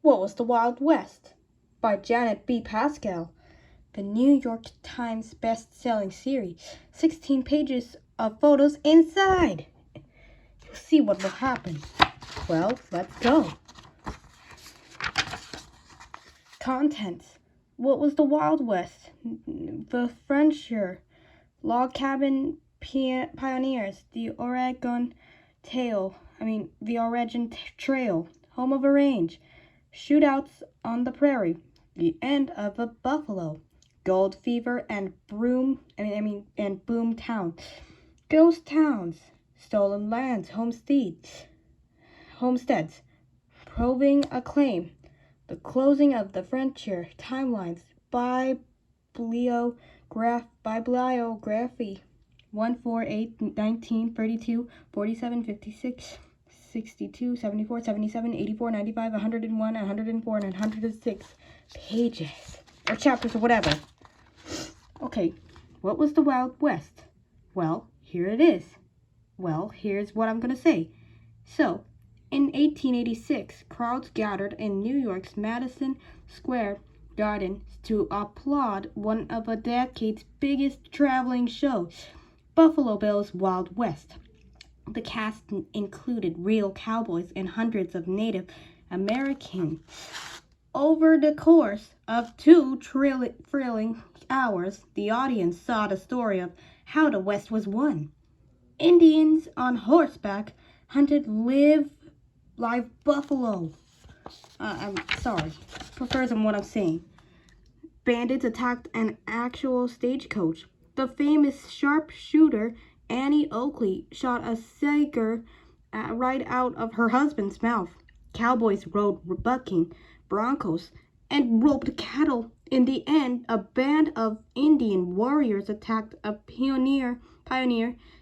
What was the Wild West? By Janet B. Pascal. The New York Times best-selling series. 16 pages of photos inside. You'll see what will happen. Well, let's go. Contents. What was the Wild West? The Frontier, log cabin pioneers, the Oregon Trail, home of a range, shootouts on the prairie, the end of a buffalo, gold fever and boom town, ghost towns, stolen lands, homesteads, proving a claim, the closing of the frontier, timelines, bibliography, 148, 19, 32, 47, 56, 62, 74, 77, 84, 95, 101, 104, and 106 pages, or chapters, or whatever. Okay, what was the Wild West? Well, here it is. Well, here's what I'm going to say. So, in 1886, crowds gathered in New York's Madison Square Garden to applaud one of a decade's biggest traveling shows, Buffalo Bill's Wild West. The cast included real cowboys and hundreds of Native Americans. Over the course of 2 thrilling hours, the audience saw the story of how the West was won. Indians on horseback hunted live buffalo. I'm sorry, prefers on what I'm saying. Bandits attacked an actual stagecoach. The famous sharpshooter Annie Oakley shot a saker right out of her husband's mouth. Cowboys rode bucking broncos and roped cattle. In the end, a band of Indian warriors attacked a pioneer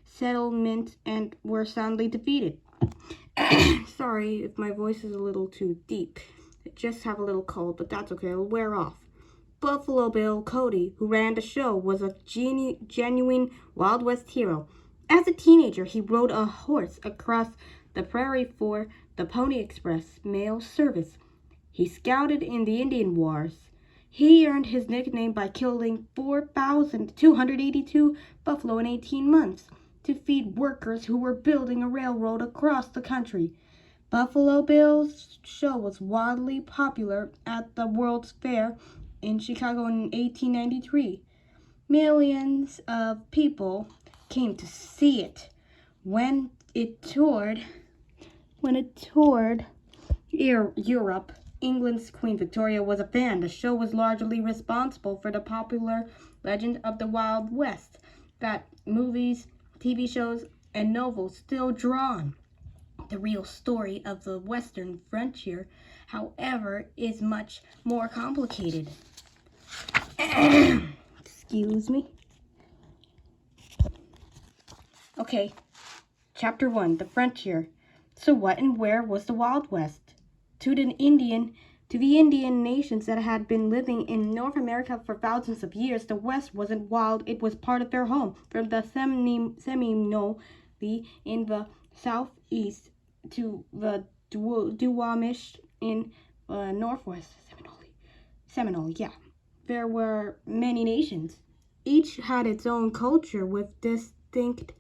settlement and were soundly defeated. Sorry if my voice is a little too deep. I just have a little cold, but that's okay. It'll wear off. Buffalo Bill Cody, who ran the show, was a genuine Wild West hero. As a teenager, he rode a horse across the prairie for the Pony Express mail service. He scouted in the Indian Wars. He earned his nickname by killing 4,282 buffalo in 18 months to feed workers who were building a railroad across the country. Buffalo Bill's show was wildly popular at the World's Fair in Chicago in 1893. Millions of people came to see it. When it toured Europe, England's Queen Victoria was a fan. The show was largely responsible for the popular legend of the Wild West that movies, TV shows, and novels still draw on. The real story of the Western frontier, however, is much more complicated. Excuse me. Okay, Chapter 1, The Frontier. So what and where was the Wild West? To the Indian nations that had been living in North America for thousands of years, the West wasn't wild, it was part of their home. From the Seminole in the southeast to the Duwamish in northwest. Seminole, yeah. There were many nations. Each had its own culture with distinct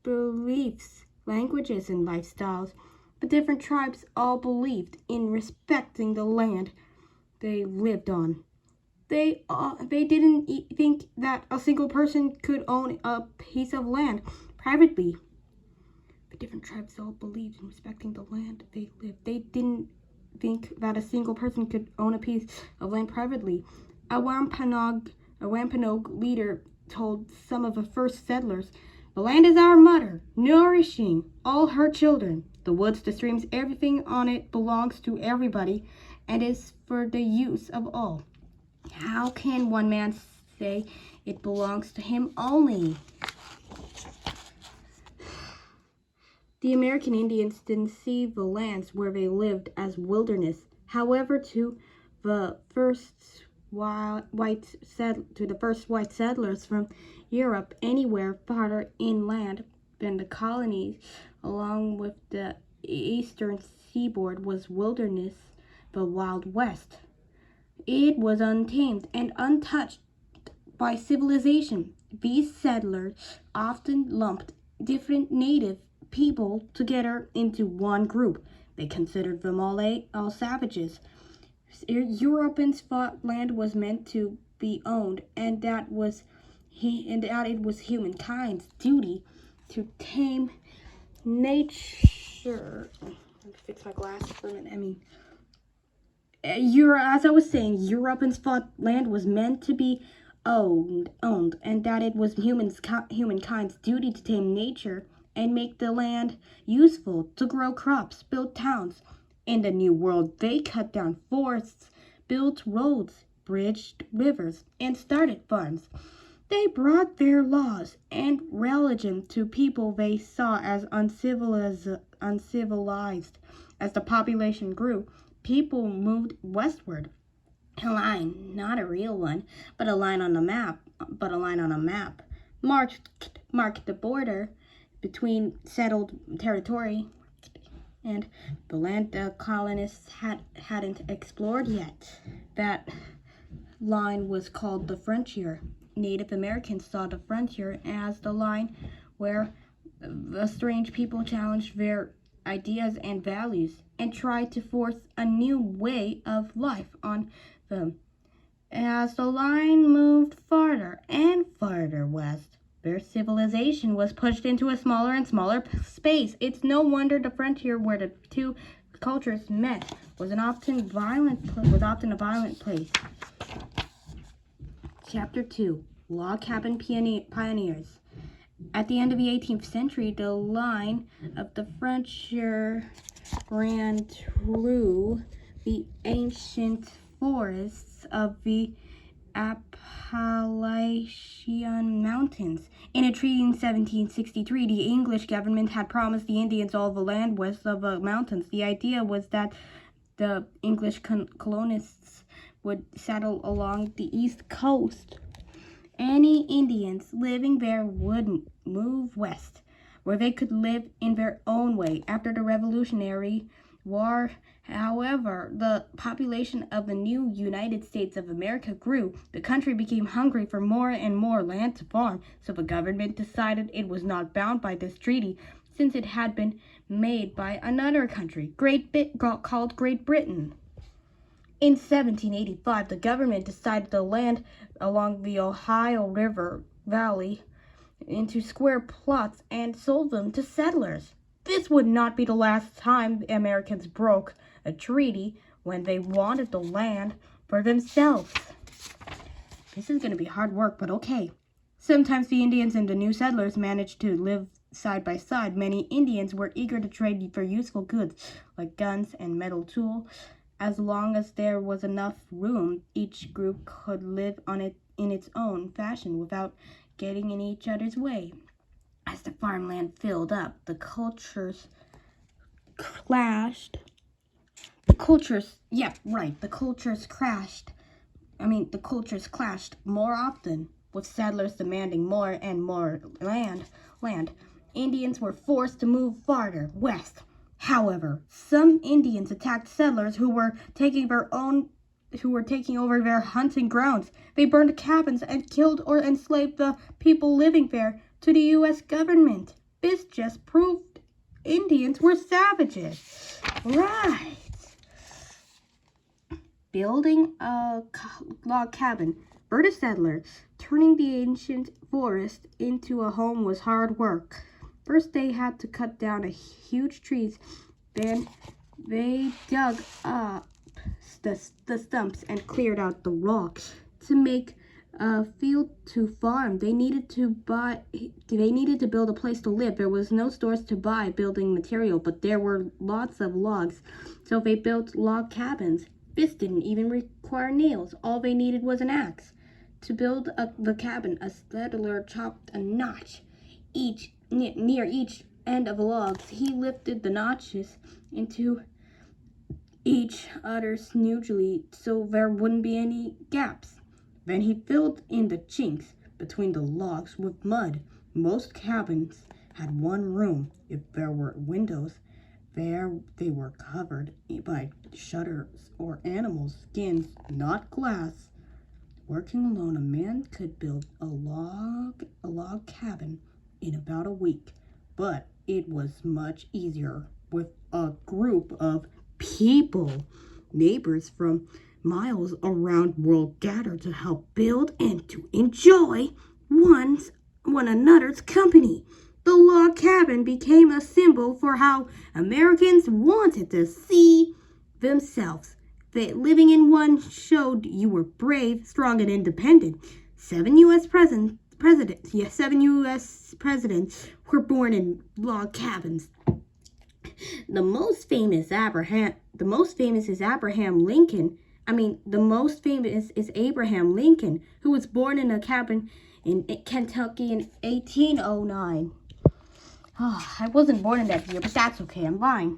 beliefs, languages, and lifestyles. The different tribes all believed in respecting the land they lived on. They didn't think that a single person could own a piece of land privately. The different tribes all believed in respecting the land they lived. They didn't think that a single person could own a piece of land privately. A Wampanoag leader told some of the first settlers, "The land is our mother, nourishing all her children. The woods, the streams, everything on it belongs to everybody and is for the use of all. How can one man say it belongs to him only?" The American Indians didn't see the lands where they lived as wilderness. However, to the first white settlers from Europe, anywhere farther inland than the colonies, along with the eastern seaboard, was wilderness. the Wild West. It was untamed and untouched by civilization. These settlers often lumped different native people together into one group. They considered them all savages. Europeans thought land was meant to be owned, and that it was humankind's duty to tame nature. Let me fix my glasses for a minute. As I was saying, Europeans thought land was meant to be owned, and that it was humankind's duty to tame nature and make the land useful to grow crops, build towns. In the New World, they cut down forests, built roads, bridged rivers, and started farms. They brought their laws and religion to people they saw as uncivilized. As the population grew, people moved westward. A line, not a real one, but a line on a map, marked the border between settled territory and the land the colonists hadn't explored yet. That line was called the frontier. Native Americans saw the frontier as the line where the strange people challenged their ideas and values and tried to force a new way of life on them. As the line moved farther and farther west, their civilization was pushed into a smaller and smaller space. It's no wonder the frontier where the two cultures met was often a violent place. Chapter 2. Log Cabin Pioneers. At the end of the 18th century, the line of the frontier ran through the ancient forests of the Appalachian Mountains. In a treaty in 1763, the English government had promised the Indians all the land west of the mountains. The idea was that the English colonists would settle along the east coast. Any Indians living there would move west, where they could live in their own way. After the Revolutionary War, however, the population of the new United States of America grew. The country became hungry for more and more land to farm, so the government decided it was not bound by this treaty, since it had been made by another country, called Great Britain. In 1785, the government decided to land along the Ohio River Valley into square plots and sold them to settlers. This would not be the last time the Americans broke a treaty when they wanted the land for themselves. This is going to be hard work, but okay. Sometimes the Indians and the new settlers managed to live side by side. Many Indians were eager to trade for useful goods like guns and metal tools. As long as there was enough room, each group could live in its own fashion without getting in each other's way. As the farmland filled up, the cultures clashed. The cultures clashed more often, with settlers demanding more and more land. Indians were forced to move farther west. However, some Indians attacked settlers who were taking over their hunting grounds. They burned cabins and killed or enslaved the people living there to the U.S. government. This just proved Indians were savages. Right. Building a log cabin for the settler, turning the ancient forest into a home was hard work. First, they had to cut down huge trees. Then, they dug up the stumps and cleared out the rocks to make a field to farm. They needed to build a place to live. There was no stores to buy building material, but there were lots of logs, so they built log cabins. This didn't even require nails. All they needed was an axe. To build the cabin, a settler chopped a notch near each end of the logs. He lifted the notches into each other smoothly so there wouldn't be any gaps. Then he filled in the chinks between the logs with mud. Most cabins had one room. If there were windows, they were covered by shutters or animal skins, not glass. Working alone, a man could build a log cabin in about a week, but it was much easier with a group of people. Neighbors from miles around world gathered to help build and to enjoy one another's company. The log cabin became a symbol for how Americans wanted to see themselves. That living in one showed you were brave, strong, and independent. Seven U.S. presidents were born in log cabins. The most famous is Abraham Lincoln. The most famous is Abraham Lincoln, who was born in a cabin in Kentucky in 1809. Oh, I wasn't born in that year, but that's okay. I'm fine.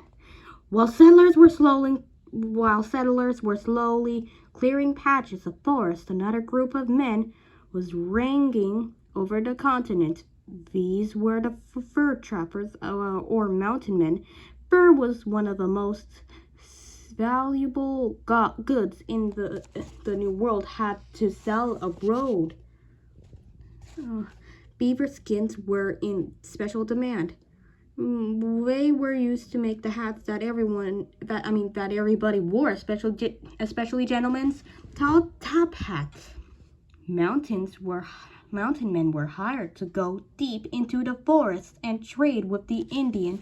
While settlers were slowly clearing patches of forest, another group of men was ranging over the continent. These were the fur trappers, or mountain men. Fur was one of the most valuable goods in the New World, had to sell abroad. Beaver skins were in special demand. They were used to make the hats that everybody wore, especially gentlemen's tall top hats. Mountain men were hired to go deep into the forest and trade with the Indian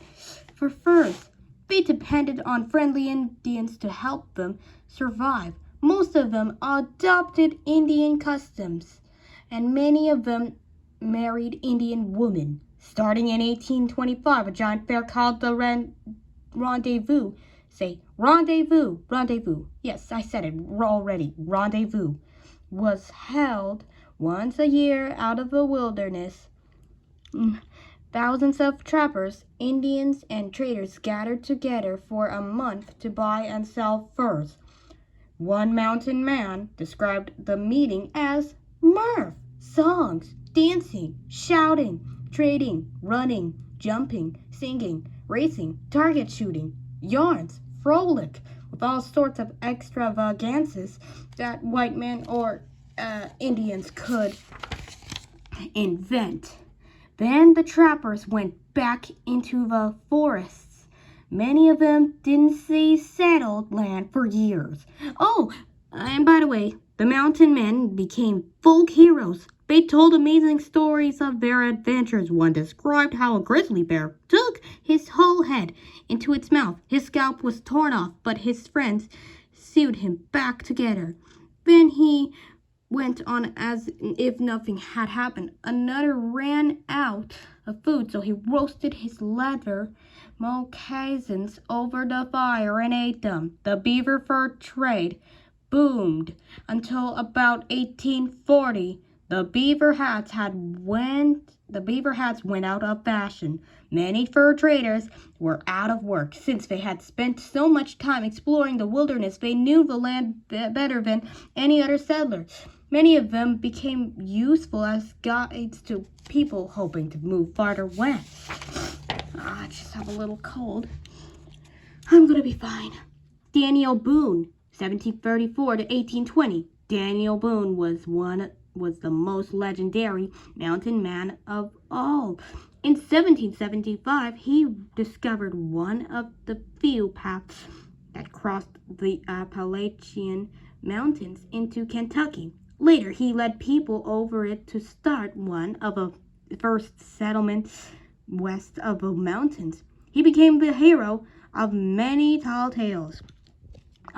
for furs. They depended on friendly Indians to help them survive. Most of them adopted Indian customs, and many of them married Indian women. Starting in 1825, a giant fair called the Rendezvous. Say, rendezvous, rendezvous. Yes, I said it already. Rendezvous was held once a year out of the wilderness. Thousands of trappers, Indians, and traders gathered together for a month to buy and sell furs. One mountain man described the meeting as mirth, songs, dancing, shouting, trading, running, jumping, singing, racing, target shooting, yarns, frolic, with all sorts of extravagances that white men or Indians could invent. Then the trappers went back into the forests. Many of them didn't see settled land for years. Oh, and by the way, the mountain men became folk heroes. They told amazing stories of their adventures. One described how a grizzly bear took his whole head into its mouth. His scalp was torn off, but his friends sewed him back together. Then he went on as if nothing had happened. Another ran out of food, so he roasted his leather moccasins over the fire and ate them. The beaver fur trade boomed until about 1840. The beaver hats went out of fashion. Many fur traders were out of work. Since they had spent so much time exploring the wilderness, they knew the land better than any other settler. Many of them became useful as guides to people hoping to move farther west. I just have a little cold. I'm gonna be fine. Daniel Boone, 1734 to 1820. Daniel Boone was the most legendary mountain man of all. In 1775, he discovered one of the few paths that crossed the Appalachian Mountains into Kentucky. Later, he led people over it to start one of the first settlements west of the mountains. He became the hero of many tall tales.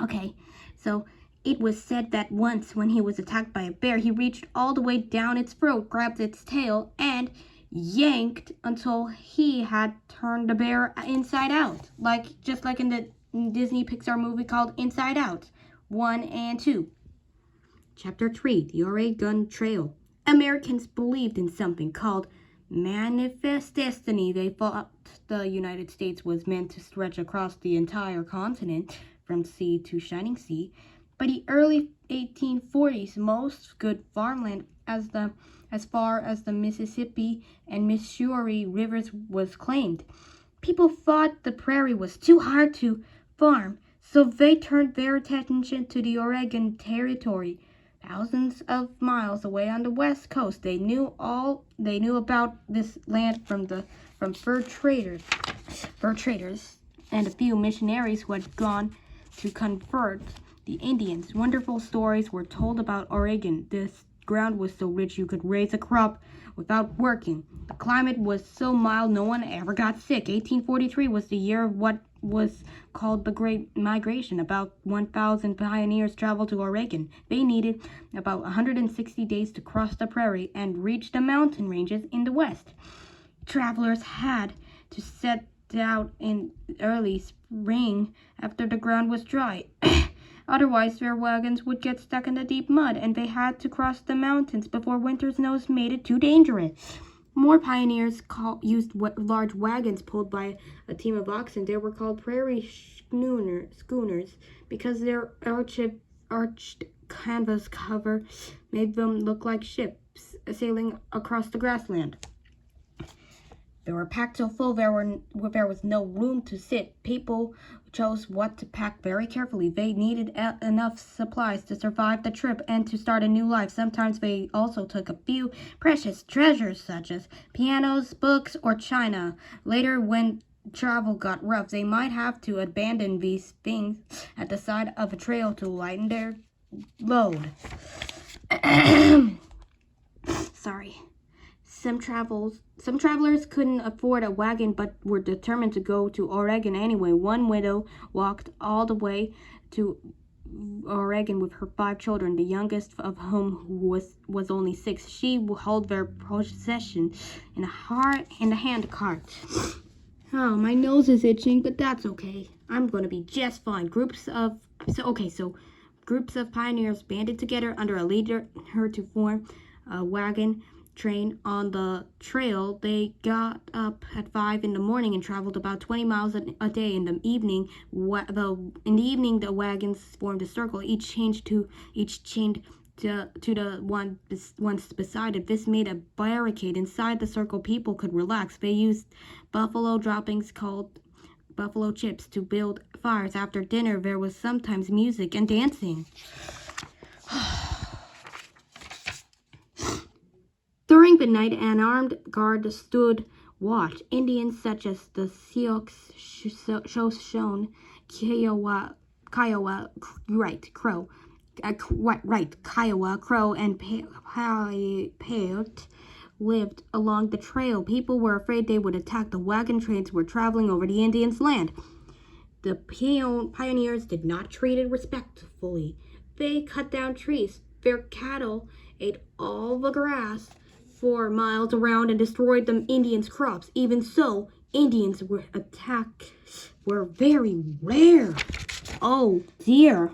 Okay, so it was said that once when he was attacked by a bear, he reached all the way down its throat, grabbed its tail, and yanked until he had turned the bear inside out. Just like in the Disney Pixar movie called Inside Out 1 and 2. Chapter 3, the Oregon Trail. Americans believed in something called manifest destiny. They thought the United States was meant to stretch across the entire continent from sea to shining sea. By the early 1840s, most good farmland as far as the Mississippi and Missouri rivers was claimed. People thought the prairie was too hard to farm, So they turned their attention to the Oregon Territory, thousands of miles away on the west coast. They knew about this land from fur traders, and a few missionaries who had gone to convert the Indians. Wonderful stories were told about Oregon. This ground was so rich you could raise a crop without working. The climate was so mild no one ever got sick. 1843 was the year of what was called the Great Migration. About 1,000 pioneers traveled to Oregon. They needed about 160 days to cross the prairie and reach the mountain ranges in the west. Travelers had to set out in early spring after the ground was dry. Otherwise, their wagons would get stuck in the deep mud, and they had to cross the mountains before winter snows made it too dangerous. More pioneers used large wagons pulled by a team of oxen. They were called prairie schooners because their arched canvas cover made them look like ships sailing across the grassland. They were packed so full there was no room to sit. People chose what to pack very carefully. They needed enough supplies to survive the trip and to start a new life. Sometimes they also took a few precious treasures such as pianos, books, or china. Later, when travel got rough, they might have to abandon these things at the side of a trail to lighten their load. Sorry. Some travelers couldn't afford a wagon but were determined to go to Oregon anyway. One widow walked all the way to Oregon with her 5 children, the youngest of whom was only 6. She hauled their possession in a hand cart. Oh, my nose is itching, but that's okay. I'm going to be just fine. Groups of pioneers banded together under a leader to form a wagon train on the trail. They got up at 5 in the morning and traveled about 20 miles a day. In the evening, the wagons formed a circle, each chained to the ones beside it. This made a barricade. Inside the circle, people could relax. They used buffalo droppings called buffalo chips to build fires. After dinner, there was sometimes music and dancing. During the night, an armed guard stood watch. Indians such as the Sioux, Shoshone, Kiowa, Kiowa, Crow, and Paiute lived along the trail. People were afraid they would attack the wagon trains who were traveling over the Indians' land. The pioneers did not treat it respectfully. They cut down trees. Their cattle ate all the grass 4 miles around and destroyed the Indians' crops. Even so, Indians were very rare. Oh dear.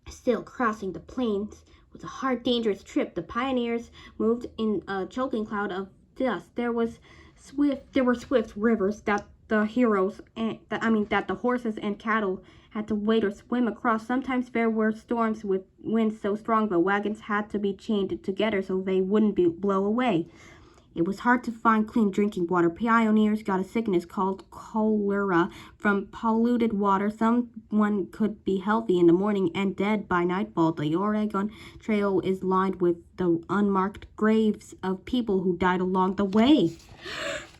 Still, crossing the plains was a hard, dangerous trip. The pioneers moved in a choking cloud of dust. There were swift rivers that the horses and cattle had to wade or swim across. Sometimes there were storms with winds so strong the wagons had to be chained together so they wouldn't blow away. It was hard to find clean drinking water. Pioneers got a sickness called cholera from polluted water. Someone could be healthy in the morning and dead by nightfall. The Oregon Trail is lined with the unmarked graves of people who died along the way.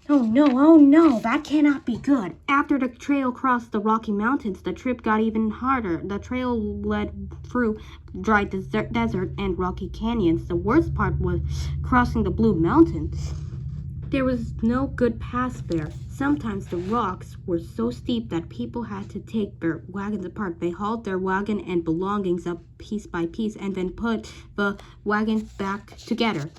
Oh no, that cannot be good. After the trail crossed the Rocky Mountains, the trip got even harder. The trail led through dry desert and rocky canyons. The worst part was crossing the Blue Mountains. There was no good pass there. Sometimes the rocks were so steep that people had to take their wagons apart. They hauled their wagon and belongings up piece by piece and then put the wagon back together.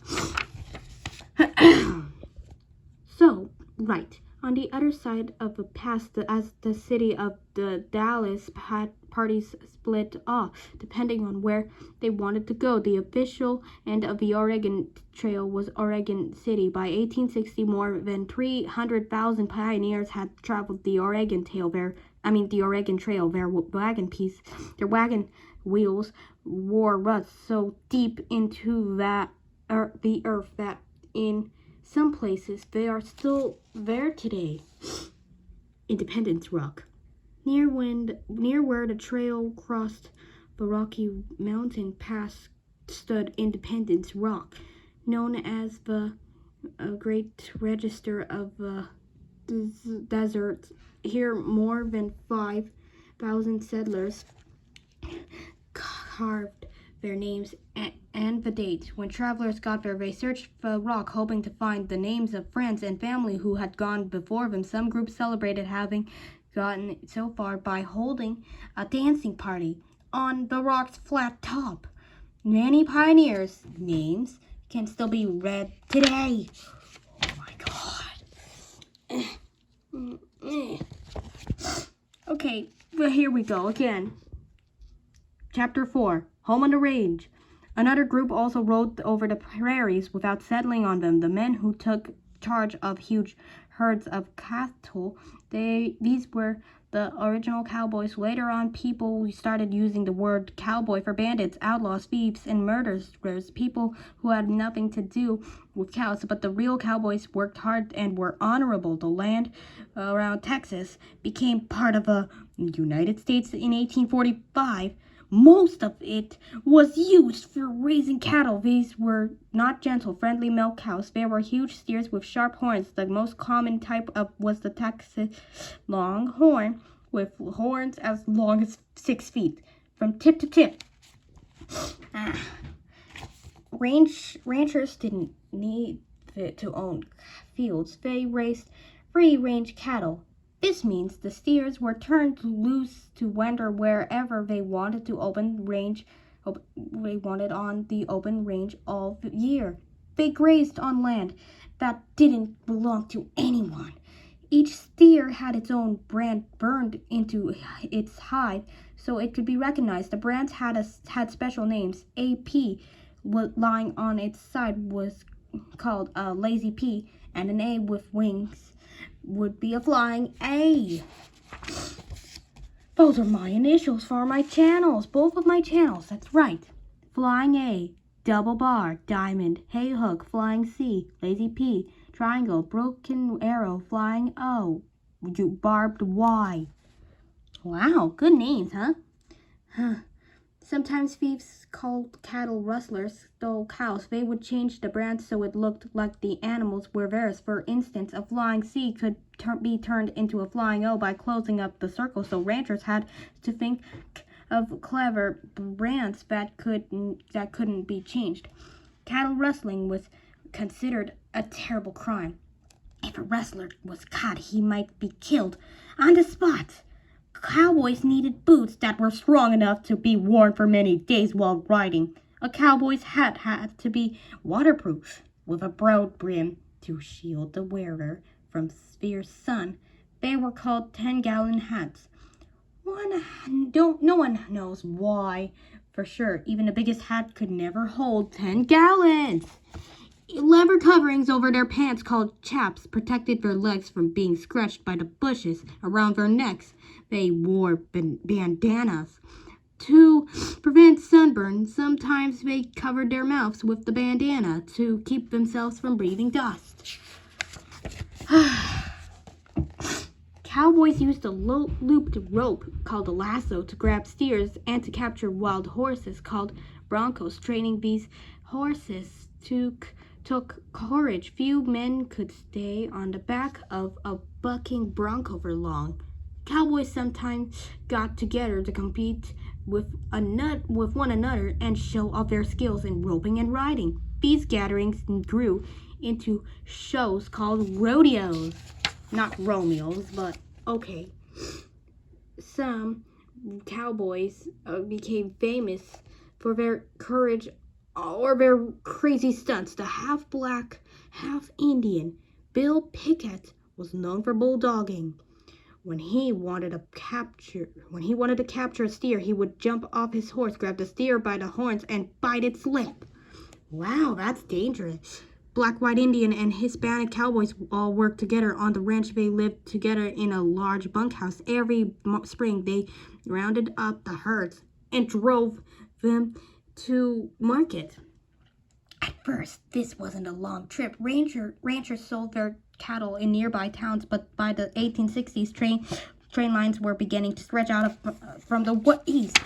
On the other side of the pass, as the city of the Dallas parties split off, depending on where they wanted to go. The official end of the Oregon Trail was Oregon City. By 1860, more than 300,000 pioneers had traveled the Oregon Trail. Their wagon wheels wore rust so deep into the earth that in some places they are still there today. Independence Rock. Near where the trail crossed the Rocky Mountain Pass stood Independence Rock, known as the Great Register of the Desert. Here, more than 5,000 settlers carved their names and the date. When travelers got there, they searched the rock, hoping to find the names of friends and family who had gone before them. Some groups celebrated having gotten so far by holding a dancing party on the rock's flat top. Many pioneers' names can still be read today. Oh my God. Okay, well, here we go again. Chapter 4, Home on the Range. Another group also rode over the prairies without settling on them. The men who took charge of huge herds of cattle, these were the original cowboys. Later on, people started using the word cowboy for bandits, outlaws, thieves, and murderers, people who had nothing to do with cows. But the real cowboys worked hard and were honorable. The land around Texas became part of the United States in 1845. Most of it was used for raising cattle. These were not gentle, friendly milk cows. There were huge steers with sharp horns. The most common type was the Texas Longhorn, with horns as long as 6 feet, from tip to tip. Ranchers didn't need to own fields. They raised free-range cattle. This means the steers were turned loose to wander wherever they wanted on the open range all year. They grazed on land that didn't belong to anyone. Each steer had its own brand burned into its hide so it could be recognized. The brands had special names. AP, lying on its side, was called a lazy P, and an A with wings would be a flying A. Those are my initials for my channels. Both of my channels, that's right. Flying A, double bar, diamond, hay hook, flying C, lazy P, triangle, broken arrow, flying O, barbed Y. Wow, good names, huh? Sometimes thieves called cattle rustlers stole cows. They would change the brand so it looked like the animals were theirs. For instance, a flying C could be turned into a flying O by closing up the circle, so ranchers had to think of clever brands that couldn't be changed. Cattle rustling was considered a terrible crime. If a rustler was caught, he might be killed on the spot. Cowboys needed boots that were strong enough to be worn for many days while riding. A cowboy's hat had to be waterproof, with a broad brim to shield the wearer from fierce sun. They were called 10-gallon hats. No one knows why for sure. Even the biggest hat could never hold 10 gallons. Leather coverings over their pants called chaps protected their legs from being scratched by the bushes around their necks. They wore bandanas to prevent sunburn. Sometimes they covered their mouths with the bandana to keep themselves from breathing dust. Cowboys used a looped rope called a lasso to grab steers and to capture wild horses called broncos. Training these horses took courage. Few men could stay on the back of a bucking bronco for long. Cowboys sometimes got together to compete with one another and show off their skills in roping and riding. These gatherings grew into shows called rodeos. Not Romeos, but okay. Some cowboys became famous for their courage or their crazy stunts. The half-black, half-Indian Bill Pickett was known for bulldogging. When he wanted to capture a steer, he would jump off his horse, grab the steer by the horns, and bite its lip. Wow, that's dangerous. Black, white Indian, and Hispanic cowboys all worked together on the ranch. They lived together in a large bunkhouse. Every spring, they rounded up the herds and drove them to market. At first, this wasn't a long trip. Ranchers sold their cattle in nearby towns, but by the 1860s, train lines were beginning to stretch out from the east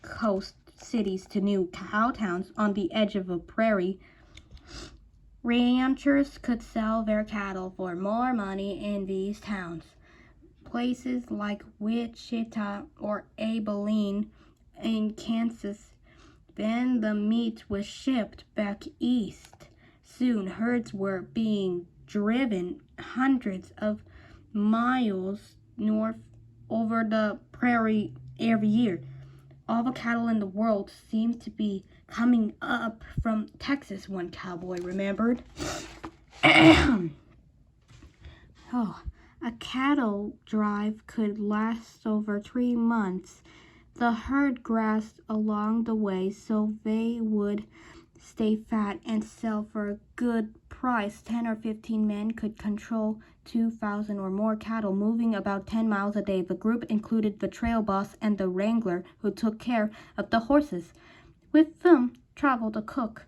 coast cities to new cow towns on the edge of a prairie. Ranchers could sell their cattle for more money in these towns. Places like Wichita or Abilene in Kansas. Then the meat was shipped back east. Soon herds were being driven hundreds of miles north over the prairie every year. All the cattle in the world seemed to be coming up from Texas, one cowboy remembered. Oh, a cattle drive could last over 3 months. The herd grazed along the way so they would stay fat and sell for a good price. 10 or 15 men could control 2,000 or more cattle, moving about 10 miles a day. The group included the trail boss and the wrangler who took care of the horses. With them traveled a cook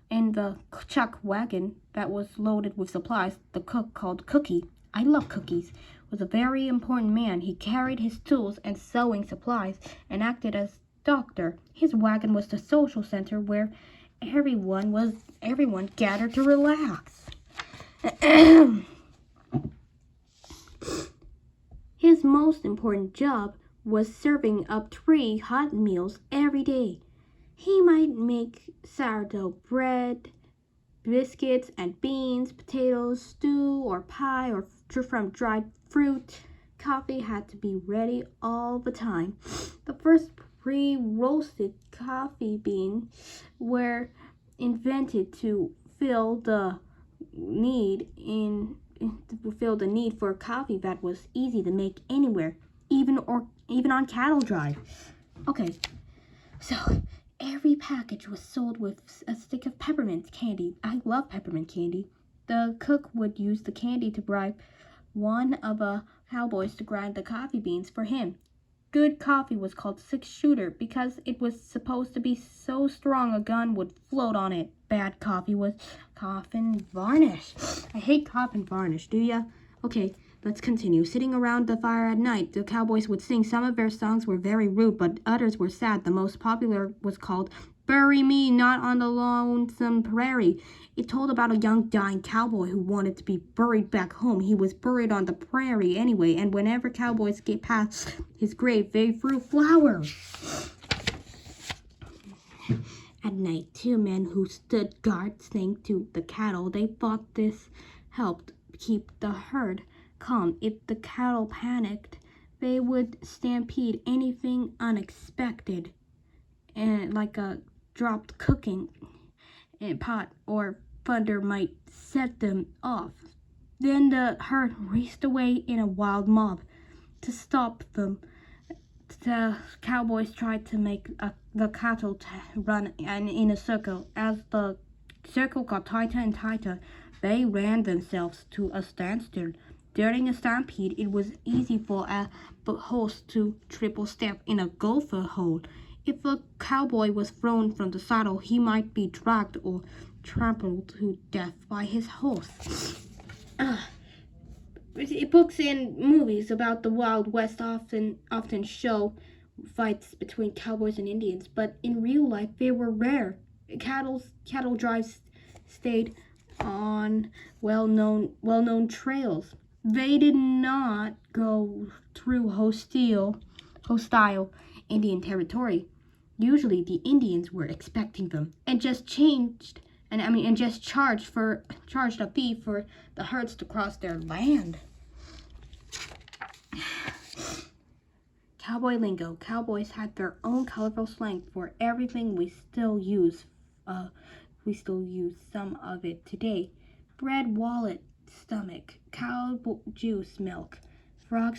in the chuck wagon that was loaded with supplies. The cook, called Cookie, I love cookies, was a very important man. He carried his tools and sewing supplies and acted as doctor. His wagon was the social center where everyone gathered to relax. His most important job was serving up 3 hot meals every day. He might make sourdough bread, biscuits and beans, potatoes, stew or pie, or from dried fruit. Coffee had to be ready all the time. The first pre-roasted coffee beans were invented to fill the need for coffee that was easy to make anywhere, even on cattle drive. Okay, so every package was sold with a stick of peppermint candy. I love peppermint candy. The cook would use the candy to bribe one of the cowboys to grind the coffee beans for him. Good coffee was called 6-shooter because it was supposed to be so strong a gun would float on it. Bad coffee was coffin varnish. I hate coffin varnish, do ya? Okay, let's continue. Sitting around the fire at night, the cowboys would sing. Some of their songs were very rude, but others were sad. The most popular was called Bury Me Not on the Lonesome Prairie. It told about a young dying cowboy who wanted to be buried back home. He was buried on the prairie anyway, and whenever cowboys get past his grave, they threw flowers. At night, 2 men who stood guard sang to the cattle. They thought this helped keep the herd calm. If the cattle panicked, they would stampede anything unexpected, and like a dropped cooking pot or thunder might set them off. Then the herd raced away in a wild mob. To stop them, the cowboys tried to make the cattle run in a circle. As the circle got tighter and tighter, they ran themselves to a standstill. During a stampede, it was easy for a horse to triple step in a gopher hole. If a cowboy was thrown from the saddle, he might be dragged or trampled to death by his horse. Books and movies about the Wild West often show fights between cowboys and Indians, but in real life they were rare. Cattle drives stayed on well-known trails. They did not go through hostile Indian territory. Usually the Indians were expecting them and just charged a fee for the herds to cross their land. Cowboy lingo. Cowboys had their own colorful slang for everything. We still use some of it today. Bread, wallet, stomach, cow juice, milk, frog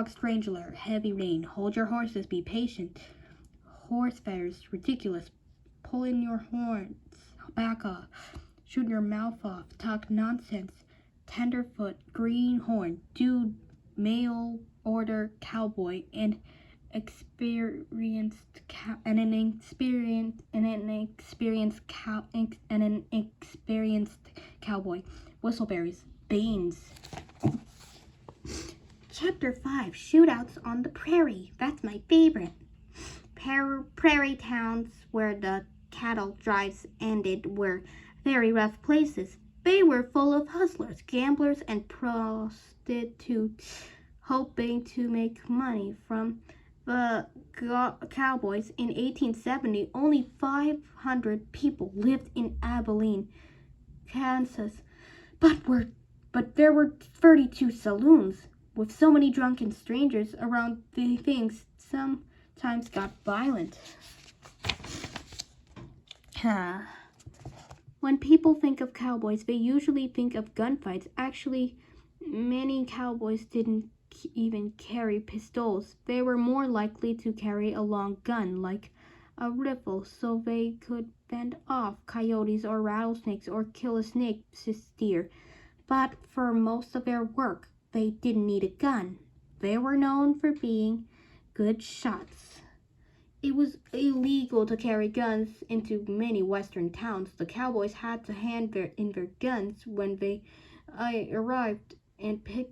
strangler, heavy rain, hold your horses, be patient, horse feathers, ridiculous, pull in your horns, back off, shoot your mouth off, talk nonsense, tenderfoot, greenhorn, dude, mail order, cowboy, and experienced cowboy. Whistleberries, beans. Chapter 5, Shootouts on the Prairie. That's my favorite. Prairie towns where the cattle drives ended were very rough places. They were full of hustlers, gamblers, and prostitutes hoping to make money from the cowboys. In 1870, only 500 people lived in Abilene, Kansas, but there were 32 saloons. With so many drunken strangers around, the things sometimes got violent. When people think of cowboys, they usually think of gunfights. Actually, many cowboys didn't even carry pistols. They were more likely to carry a long gun, like a rifle, so they could fend off coyotes or rattlesnakes or kill a snake deer. But for most of their work, they didn't need a gun. They were known for being good shots. It was illegal to carry guns into many western towns. The cowboys had to hand in their guns when they arrived and pick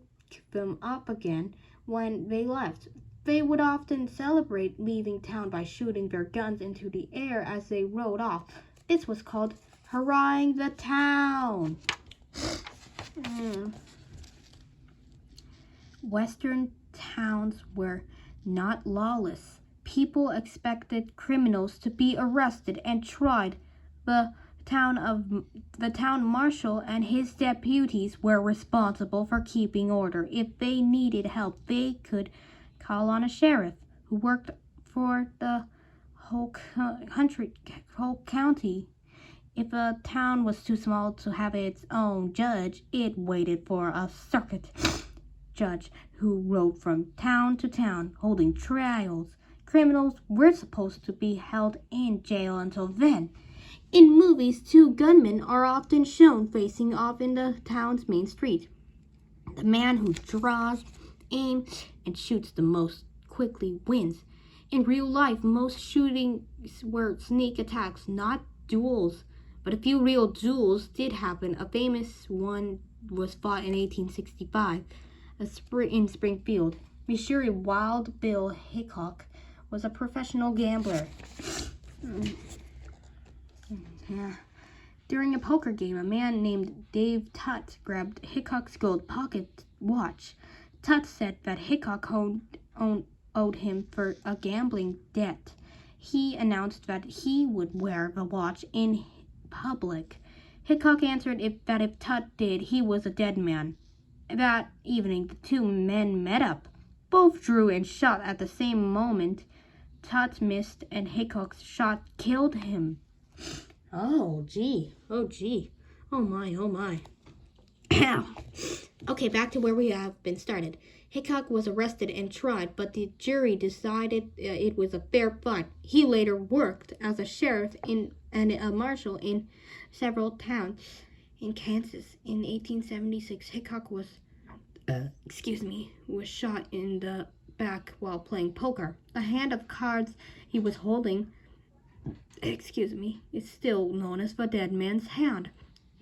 them up again when they left. They would often celebrate leaving town by shooting their guns into the air as they rode off. This was called hurrahing the town. Western towns were not lawless. People expected criminals to be arrested and tried. The town marshal and his deputies were responsible for keeping order. If they needed help, they could call on a sheriff who worked for the whole county. If a town was too small to have its own judge, it waited for a circuit judge who rode from town to town holding trials. Criminals were supposed to be held in jail until then. In movies, two gunmen are often shown facing off in the town's main street. The man who draws, aims, and shoots the most quickly wins. In real life, most shootings were sneak attacks, not duels. But a few real duels did happen. A famous one was fought in 1865 in Springfield, Missouri. Wild Bill Hickok was a professional gambler. During a poker game, a man named Dave Tutt grabbed Hickok's gold pocket watch. Tutt said that Hickok owed him for a gambling debt. He announced that he would wear the watch in public. Hickok answered that if Tutt did, he was a dead man. That evening, the two men met up. Both drew and shot at the same moment. Tutt missed, and Hickok's shot killed him. Oh, gee. Oh, my. Ow. Okay, back to where we have been started. Hickok was arrested and tried, but the jury decided it was a fair fight. He later worked as a sheriff and a marshal in several towns in Kansas. In 1876, Hickok was shot in the back while playing poker. The hand of cards he was holding, is still known as the dead man's hand.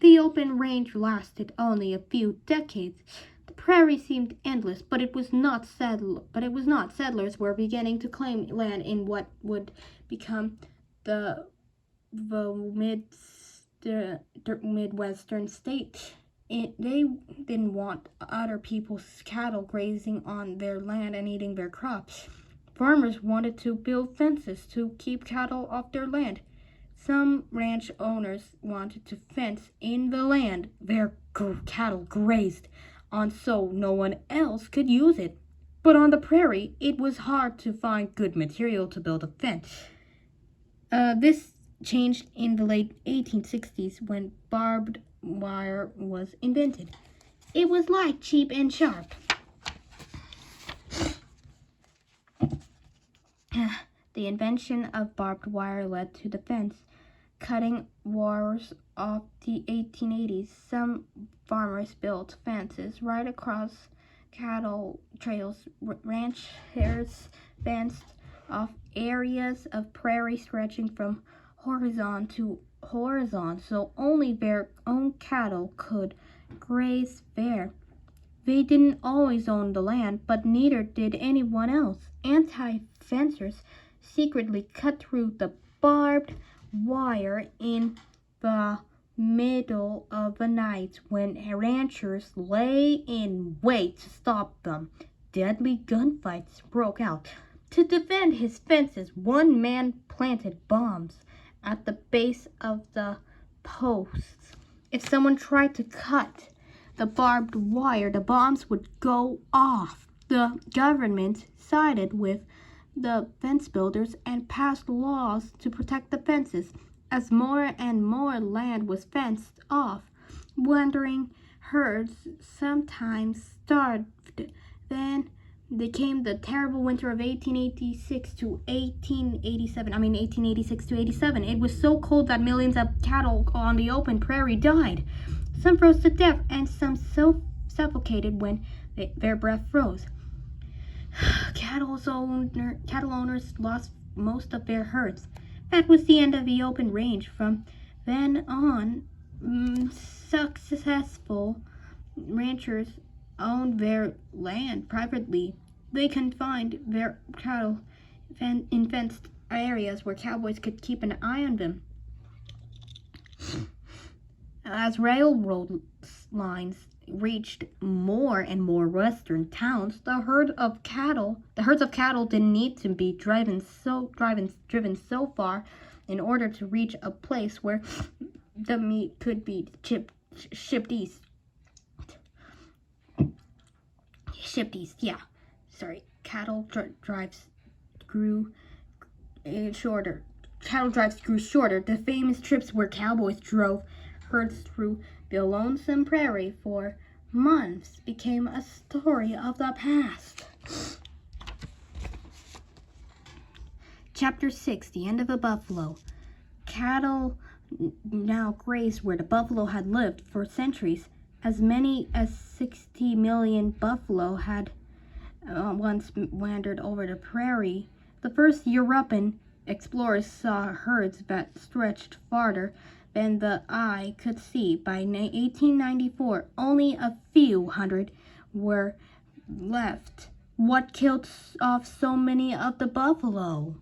The open range lasted only a few decades. The prairie seemed endless, but it was not settlers were beginning to claim land in what would become the Midwestern state. They didn't want other people's cattle grazing on their land and eating their crops. Farmers wanted to build fences to keep cattle off their land. Some ranch owners wanted to fence in the land their cattle grazed on so no one else could use it. But on the prairie, it was hard to find good material to build a fence. This changed in the late 1860s when barbed wire was invented. It was light, cheap, and sharp. The invention of barbed wire led to the fence cutting wars of the 1880s. Some farmers built fences right across cattle trails, ranchers fenced off areas of prairie stretching from horizon to horizon, so only their own cattle could graze there. They didn't always own the land, but neither did anyone else. Anti-fencers secretly cut through the barbed wire in the middle of the night when ranchers lay in wait to stop them. Deadly gunfights broke out. To defend his fences, one man planted bombs at the base of the posts. If someone tried to cut the barbed wire, the bombs would go off. The government sided with the fence builders and passed laws to protect the fences. As more and more land was fenced off, wandering herds sometimes starved. Then came the terrible winter of 1886 to 87. It was so cold that millions of cattle on the open prairie died. Some froze to death, and some so suffocated when their breath froze. Cattle owners lost most of their herds. That was the end of the open range. From then on, successful ranchers owned their land privately. They confined their cattle in fenced areas where cowboys could keep an eye on them. As railroad lines reached more and more western towns, the herds of cattle didn't need to be driven so far in order to reach a place where the meat could be shipped east. Cattle drives grew shorter. Cattle drives grew shorter. The famous trips where cowboys drove herds through the lonesome prairie for months became a story of the past. Chapter 6, The End of the Buffalo. Cattle now grazed where the buffalo had lived for centuries. As many as 60 million buffalo had once wandered over the prairie. The first European explorers saw herds that stretched farther than the eye could see. By 1894, only a few hundred were left. What killed off so many of the buffalo?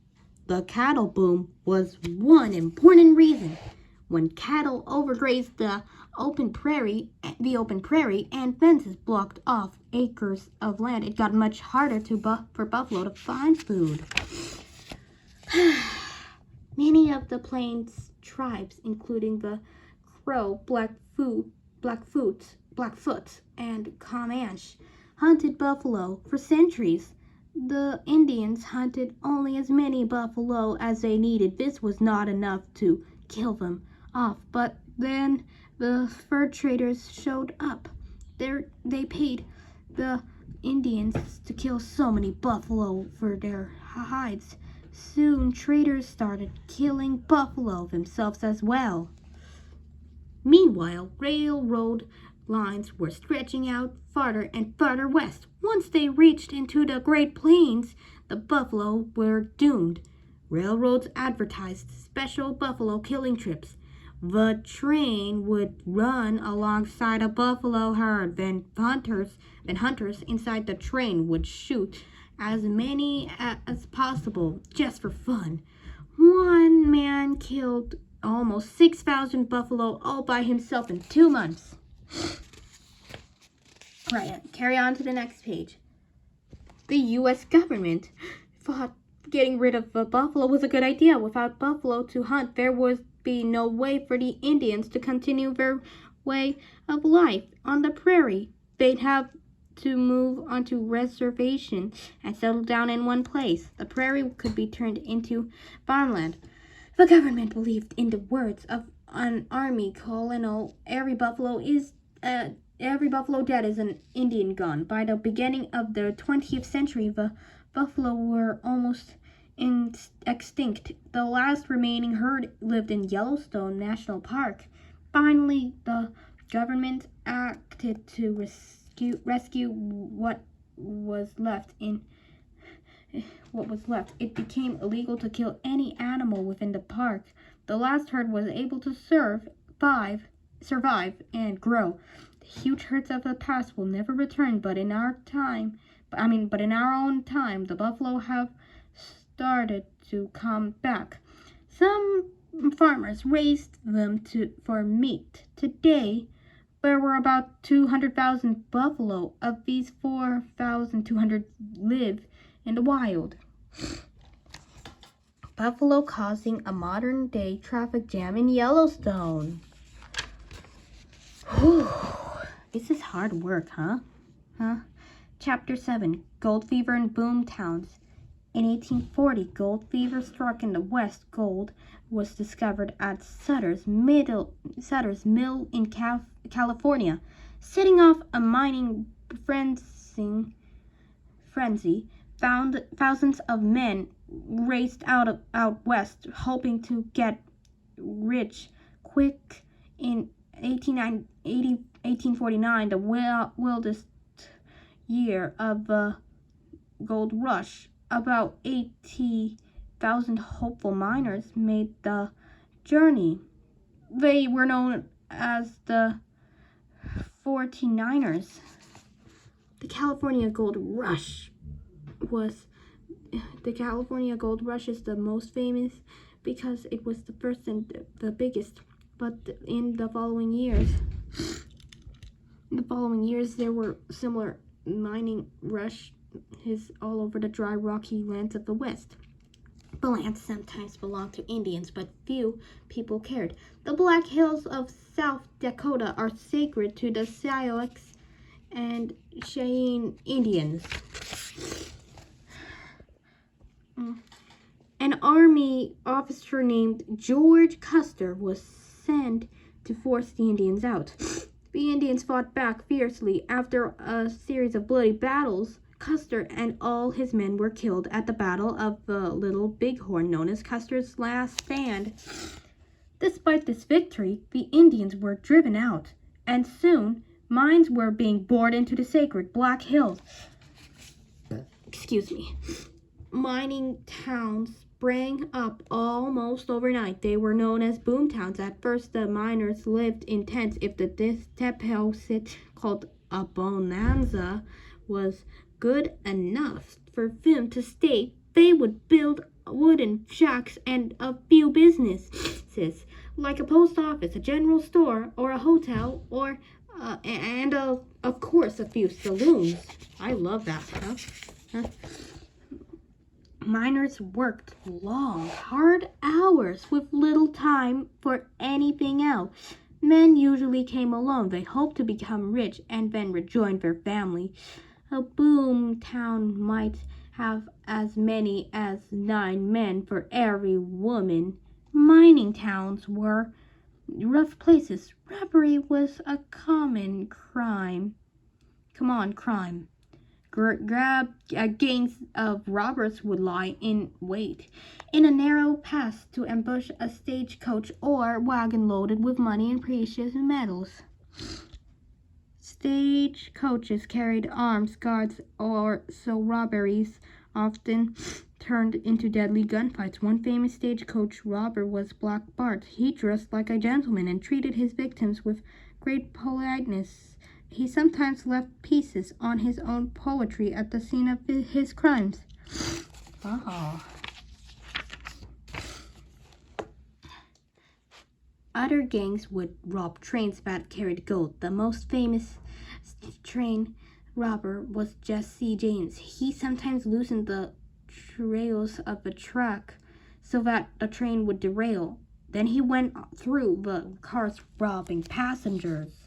The cattle boom was one important reason. When cattle overgrazed the open prairie and fences blocked off acres of land, it got much harder for buffalo to find food. Many of the plains tribes, including the Crow, Blackfoot, and Comanche, hunted buffalo for centuries. The Indians hunted only as many buffalo as they needed. This was not enough to kill them off, but then the fur traders showed up. They paid the Indians to kill so many buffalo for their hides. Soon traders started killing buffalo themselves as well. Meanwhile, railroad lines were stretching out farther and farther west. Once they reached into the Great Plains, the buffalo were doomed. Railroads advertised special buffalo killing trips. The train would run alongside a buffalo herd. Then hunters inside the train would shoot as many as possible just for fun. One man killed almost 6,000 buffalo all by himself in 2 months. Right, carry on to the next page. The U.S. government thought getting rid of the buffalo was a good idea. Without buffalo to hunt, there would be no way for the Indians to continue their way of life on the prairie. They'd have to move onto reservation and settle down in one place. The prairie could be turned into farmland. The government believed in the words of an army colonel, every buffalo dead is an Indian gone. By the beginning of the 20th century, the buffalo were almost extinct. The last remaining herd lived in Yellowstone National Park. Finally, the government acted to rescue what was left. It became illegal to kill any animal within the park. The last herd was able to survive and grow. The huge herds of the past will never return, but in our own time, the buffalo have started to come back. Some farmers raised them for meat. Today, there were about 200,000 buffalo. Of these, 4,200 live in the wild. Buffalo causing a modern-day traffic jam in Yellowstone. Whew. This is hard work, huh? Chapter 7, Gold Fever in Boom Towns. In 1840, gold fever struck in the West. Gold was discovered at Sutter's Mill in California. Setting off a mining frenzy, thousands of men raced out west, hoping to get rich quick. In 1849, the wildest year of the gold rush, about 80,000 hopeful miners made the journey. They were known as the 49ers. The California Gold Rush is the most famous because it was the first and the biggest. But in the following years, there were similar mining rushes all over the dry, rocky lands of the West. The lands sometimes belonged to Indians, but few people cared. The Black Hills of South Dakota are sacred to the Sioux and Cheyenne Indians. An army officer named George Custer was sent to force the Indians out. The Indians fought back fiercely. After a series of bloody battles, Custer and all his men were killed at the Battle of the Little Bighorn, known as Custer's Last Stand. Despite this victory, the Indians were driven out, and soon mines were being bored into the sacred Black Hills. Mining towns sprang up almost overnight. They were known as boom towns. At first, the miners lived in tents. If the deposit called a bonanza was good enough for them to stay, they would build wooden shacks and a few businesses, like a post office, a general store, or a hotel, and of course, a few saloons. I love that stuff. Miners worked long, hard hours with little time for anything else. Men usually came alone. They hoped to become rich and then rejoin their family. A boom town might have as many as 9 men for every woman. Mining towns were rough places. Robbery was a common crime. Gangs of robbers would lie in wait in a narrow pass to ambush a stagecoach or wagon loaded with money and precious metals. Stagecoaches carried armed guards, so robberies often turned into deadly gunfights. One famous stagecoach robber was Black Bart. He dressed like a gentleman and treated his victims with great politeness. He sometimes left pieces on his own poetry at the scene of his crimes. Other gangs would rob trains that carried gold. The most famous train robber was Jesse James. He sometimes loosened the trails of the track so that the train would derail. Then he went through the cars robbing passengers.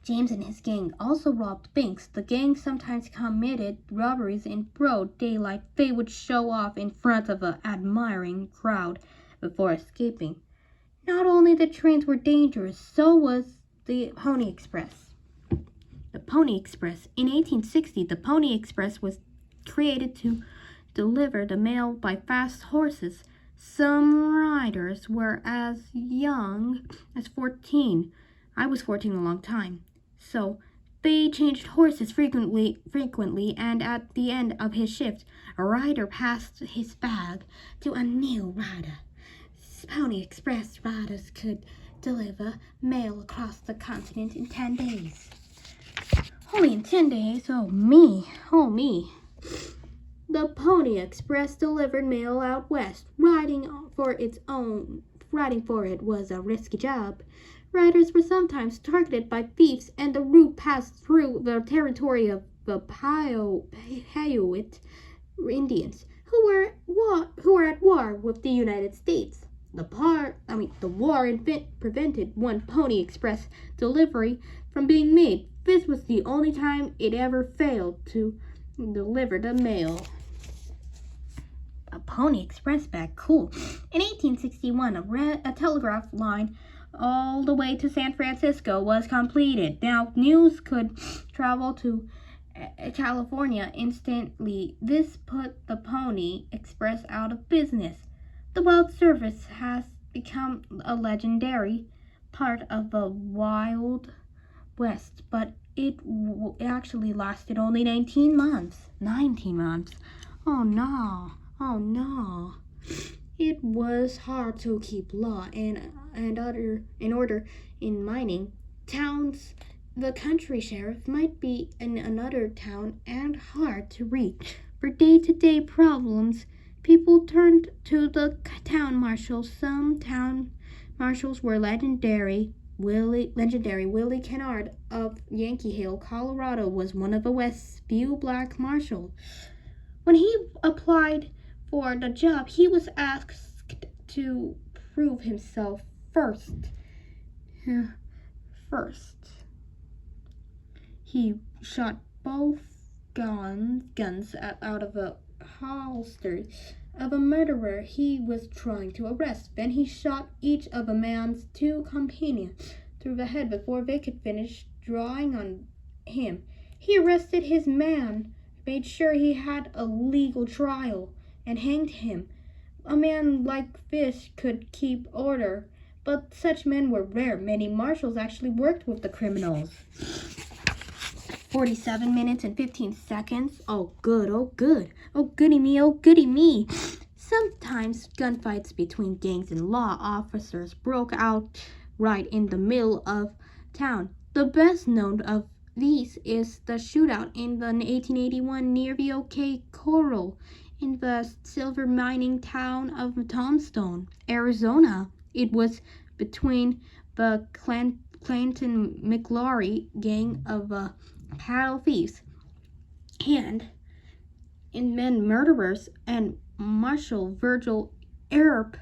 James and his gang also robbed banks. The gang sometimes committed robberies in broad daylight. They would show off in front of an admiring crowd before escaping. Not only the trains were dangerous, so was the Pony Express. The Pony Express. In 1860, the Pony Express was created to deliver the mail by fast horses. Some riders were as young as 14. I was 14 a long time. So they changed horses frequently, and at the end of his shift, a rider passed his bag to a new rider. Pony Express riders could deliver mail across the continent in 10 days. Only in 10 days? Oh me. The Pony Express delivered mail out west. Riding for it was a risky job. Riders were sometimes targeted by thieves, and the route passed through the territory of the Paiute Indians, who were at war with the United States. The war prevented one Pony Express delivery from being made. This was the only time it ever failed to deliver the mail. A Pony Express bag, cool. In 1861, a telegraph line all the way to San Francisco was completed. Now news could travel to California instantly. This put the Pony Express out of business. The Wild Service has become a legendary part of the Wild West, but it actually lasted only 19 months. 19 months. Oh no. It was hard to keep law and order in mining towns. The country sheriff might be in another town and hard to reach. For day-to-day problems, people turned to the town marshals. Some town marshals were legendary. Willie Kennard of Yankee Hill, Colorado, was one of the West's few black marshals. When he applied for the job, he was asked to prove himself first. He shot both guns out of the holsters of a murderer he was trying to arrest. Then he shot each of a man's two companions through the head before they could finish drawing on him. He arrested his man, made sure he had a legal trial, and hanged him. A man like this could keep order, but such men were rare. Many marshals actually worked with the criminals. 47 minutes and 15 seconds. Oh good. Oh goody me. Sometimes gunfights between gangs and law officers broke out right in the middle of town. The best known of these is the shootout in the 1881 near the OK Corral in the silver mining town of Tombstone, Arizona. It was between the Clanton McLaury gang of cattle thieves and men murderers and Marshal Virgil Earp,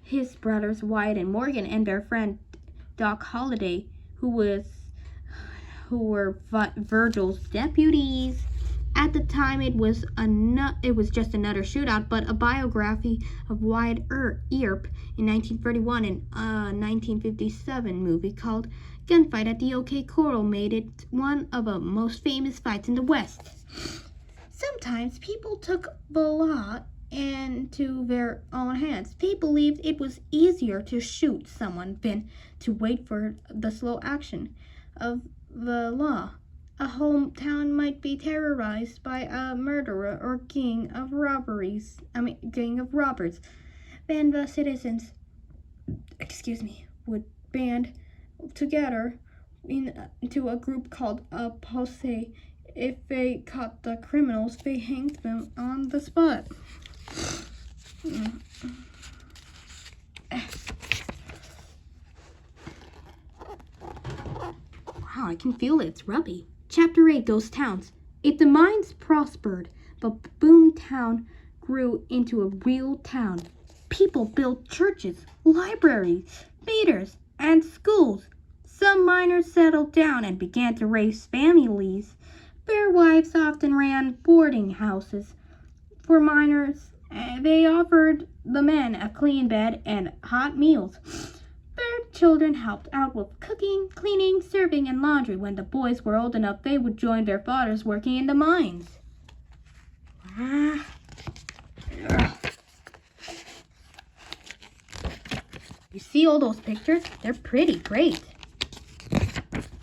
his brothers Wyatt and Morgan, and their friend Doc Holliday, who were Virgil's deputies. At the time, it was just another shootout, but a biography of Wyatt Earp in 1931 and a 1957 movie called Gunfight at the OK Corral made it one of the most famous fights in the West. Sometimes people took the law into their own hands. They believed it was easier to shoot someone than to wait for the slow action of the law. A whole town might be terrorized by a murderer or gang of robbers. Then the citizens, would band together into a group called a posse. If they caught the criminals, they hanged them on the spot. Wow, I can feel it. It's rubby. Chapter 8, Ghost Towns. If the mines prospered, the boom town grew into a real town. People built churches, libraries, theaters, and schools. Some miners settled down and began to raise families. Their wives often ran boarding houses for miners. They offered the men a clean bed and hot meals. Their children helped out with cooking, cleaning, serving, and laundry. When the boys were old enough, they would join their fathers working in the mines. You see all those pictures? They're pretty great.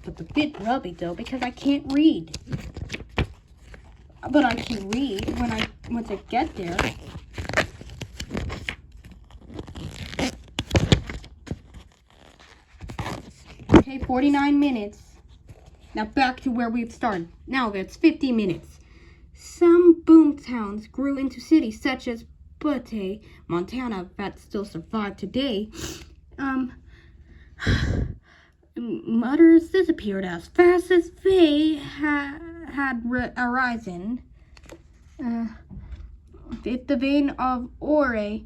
But a bit rubby though because I can't read. But I can read once I get there. Okay, 49 minutes. Now back to where we've started. Now that's 50 minutes. Some boom towns grew into cities such as Butte, Montana, that still survive today. Mothers disappeared as fast as they had arisen. If the vein of ore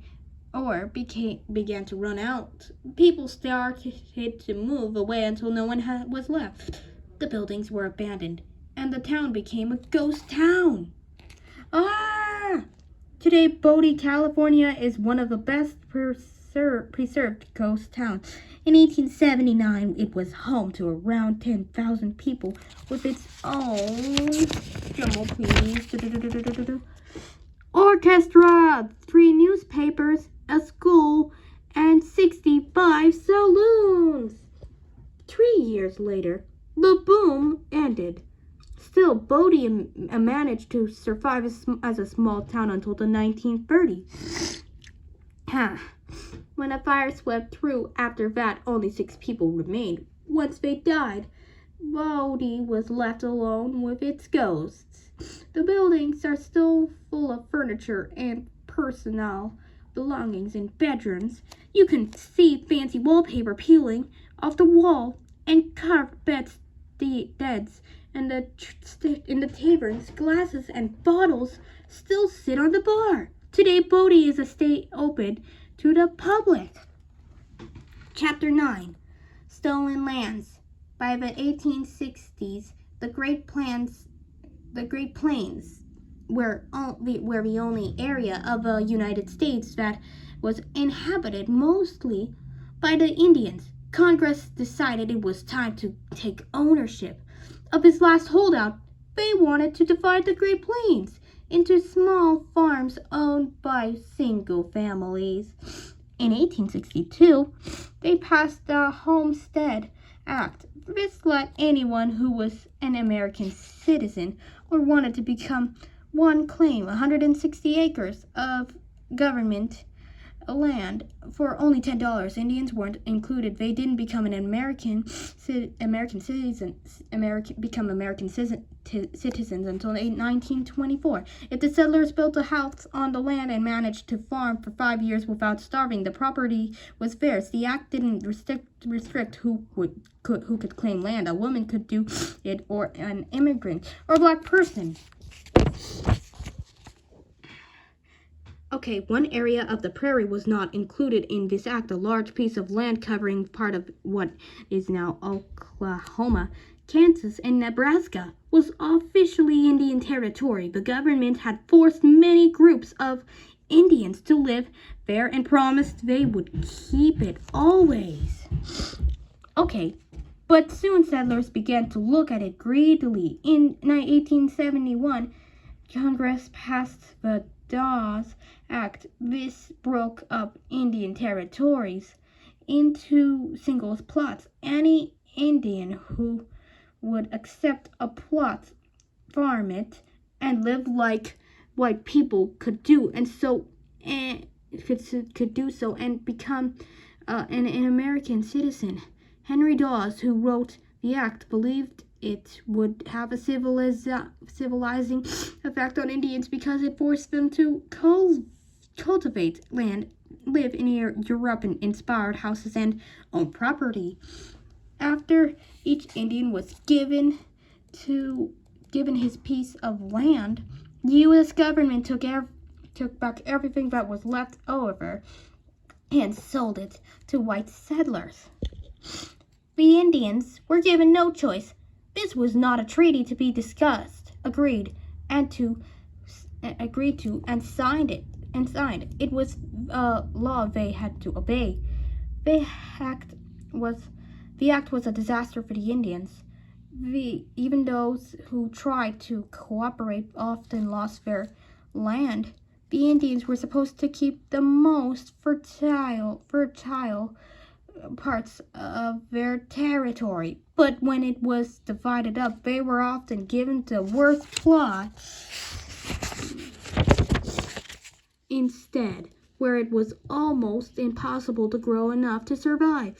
began to run out, people started to move away until no one was left. The buildings were abandoned, and the town became a ghost town. Today, Bodie, California is one of the best preserved ghost towns. In 1879, it was home to around 10,000 people with its own, drum please, orchestra, 3 newspapers, a school, and 65 saloons. 3 years later, the boom ended. Still, Bodie managed to survive as a small town until the 1930s. When a fire swept through, after that, only 6 people remained. Once they died, Bodie was left alone with its ghosts. The buildings are still full of furniture and personal belongings in bedrooms. You can see fancy wallpaper peeling off the wall and carved beds, and in the taverns, glasses and bottles still sit on the bar. Today, Bodie is a state open to the public. Chapter 9. Stolen Lands. By the 1860s, the Great Plains were the only area of the United States that was inhabited mostly by the Indians. Congress decided it was time to take ownership of his last holdout. They wanted to divide the Great Plains into small farms owned by single families. In 1862, they passed the Homestead Act. This let anyone who was an American citizen or wanted to become one claim 160 acres of government land for only $10. Indians weren't included. They didn't become American citizens until 1924. If the settlers built a house on the land and managed to farm for 5 years without starving, the property was theirs. The act didn't restrict who could claim land. A woman could do it, or an immigrant, or a black person. Okay, one area of the prairie was not included in this act. A large piece of land covering part of what is now Oklahoma, Kansas, and Nebraska was officially Indian territory. The government had forced many groups of Indians to live there and promised they would keep it always. Okay, but soon settlers began to look at it greedily. In 1871, Congress passed the Dawes Act. This broke up Indian territories into single plots. Any Indian who would accept a plot, farm it, and live like white people could do, and become an American citizen. Henry Dawes, who wrote the act, believed it would have a civilizing effect on Indians because it forced them to cultivate land, live in European-inspired houses, and own property. After each Indian was given his piece of land, the U.S. government took back everything that was left over and sold it to white settlers. The Indians were given no choice. This was not a treaty to be discussed, agreed to, and signed it. It was a law they had to obey. The act was a disaster for the Indians. Even those who tried to cooperate often lost their land. The Indians were supposed to keep the most fertile parts of their territory. But when it was divided up, they were often given the worst plot instead, where it was almost impossible to grow enough to survive.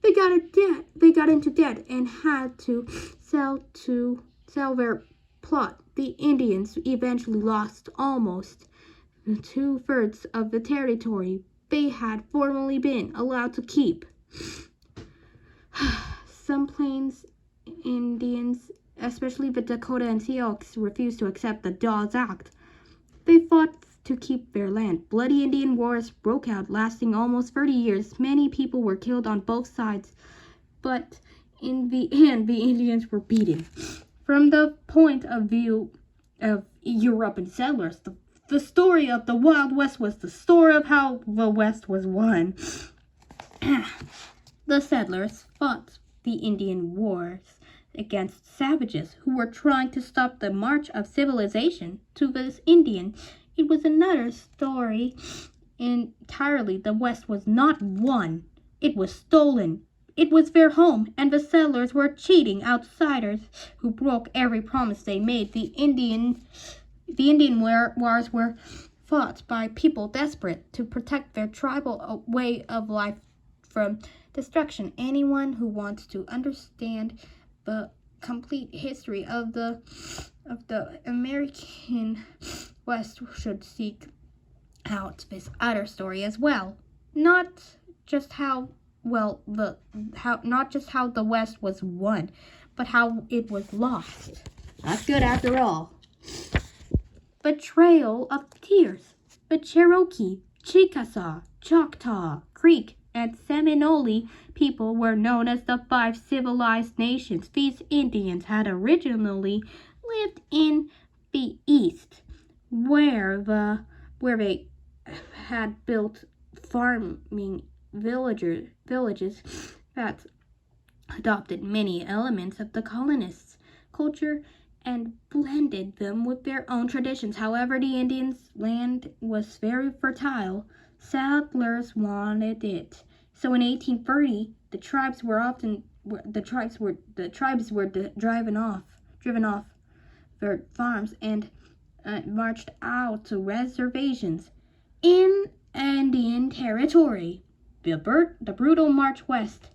They got into debt and had to sell their plot. The Indians eventually lost almost 2/3 of the territory they had formerly been allowed to keep. Some Plains Indians, especially the Dakota and Sioux, refused to accept the Dawes Act. They fought to keep their land. Bloody Indian wars broke out, lasting almost 30 years. Many people were killed on both sides, but in the end, the Indians were beaten. From the point of view of European settlers, the story of the Wild West was the story of how the West was won. The settlers fought the Indian wars against savages who were trying to stop the march of civilization to the Indian. It was another story entirely. The West was not won. It was stolen. It was their home, and the settlers were cheating outsiders who broke every promise they made. The Indian wars were fought by people desperate to protect their tribal way of life from destruction. Anyone who wants to understand the complete history of the American West should seek out this other story as well. Not just how the West was won, but how it was lost. That's good after all. The Trail of Tears. The Cherokee, Chickasaw, Choctaw, Creek, and Seminole people were known as the 5 civilized nations. These Indians had originally lived in the East, where they had built farming villages that adopted many elements of the colonists' culture and blended them with their own traditions. However, the Indians' land was very fertile. Settlers wanted it. So in 1830, the tribes were driven off their farms and marched out to reservations in Indian territory. The brutal march west,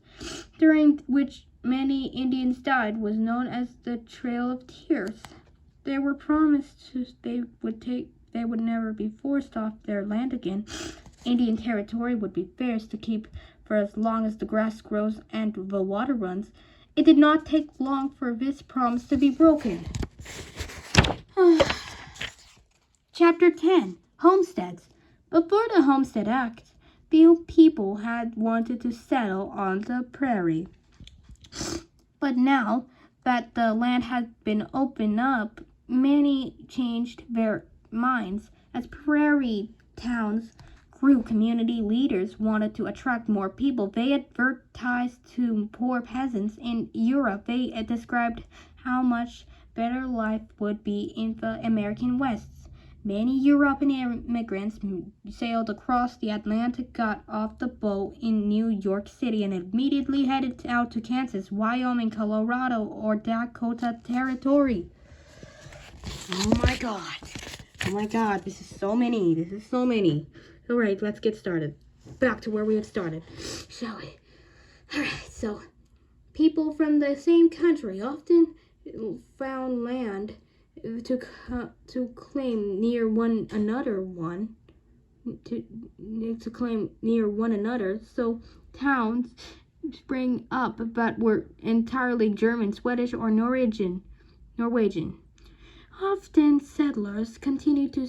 during which many Indians died, was known as the Trail of Tears. They were promised they would never be forced off their land again. Indian territory would be theirs to keep for as long as the grass grows and the water runs. It did not take long for this promise to be broken. Chapter 10. Homesteads. Before the Homestead Act, few people had wanted to settle on the prairie. But now that the land had been opened up, many changed their minds. As prairie towns grew, community leaders wanted to attract more people. They advertised to poor peasants in Europe. They described how much better life would be in the American West. Many European immigrants sailed across the Atlantic, got off the boat in New York City, and immediately headed out to Kansas, Wyoming, Colorado, or Dakota Territory. Oh my God, this is so many. All right, let's get started. Back to where we had started, shall we? All right, so people from the same country often found land to claim near one another. So towns sprang up that were entirely German, Swedish, or Norwegian. Often settlers continued to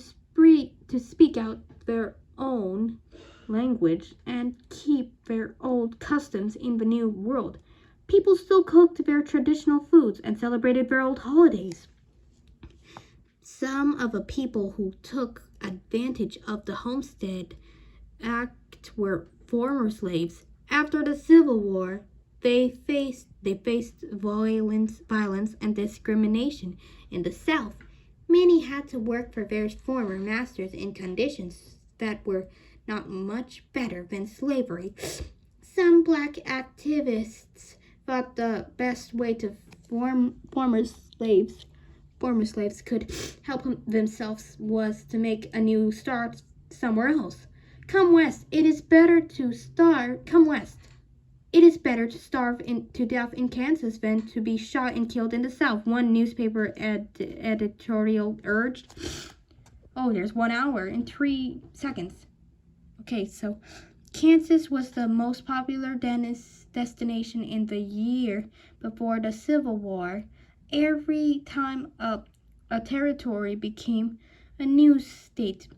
speak out their own language and keep their old customs in the new world. People still cooked their traditional foods and celebrated their old holidays. Some of the people who took advantage of the Homestead Act were former slaves. After the Civil War, they faced violence and discrimination. In the South, many had to work for their former masters in conditions that were not much better than slavery. Some black activists thought the best way to former slaves could help themselves was to make a new start somewhere else. Come west. It is better to starve. Come west. It is better to starve to death in Kansas than to be shot and killed in the South, one newspaper editorial urged. Oh, there's 1 hour and 3 seconds. Okay, so Kansas was the most popular destination in the year before the Civil War. Every time a territory became a new state,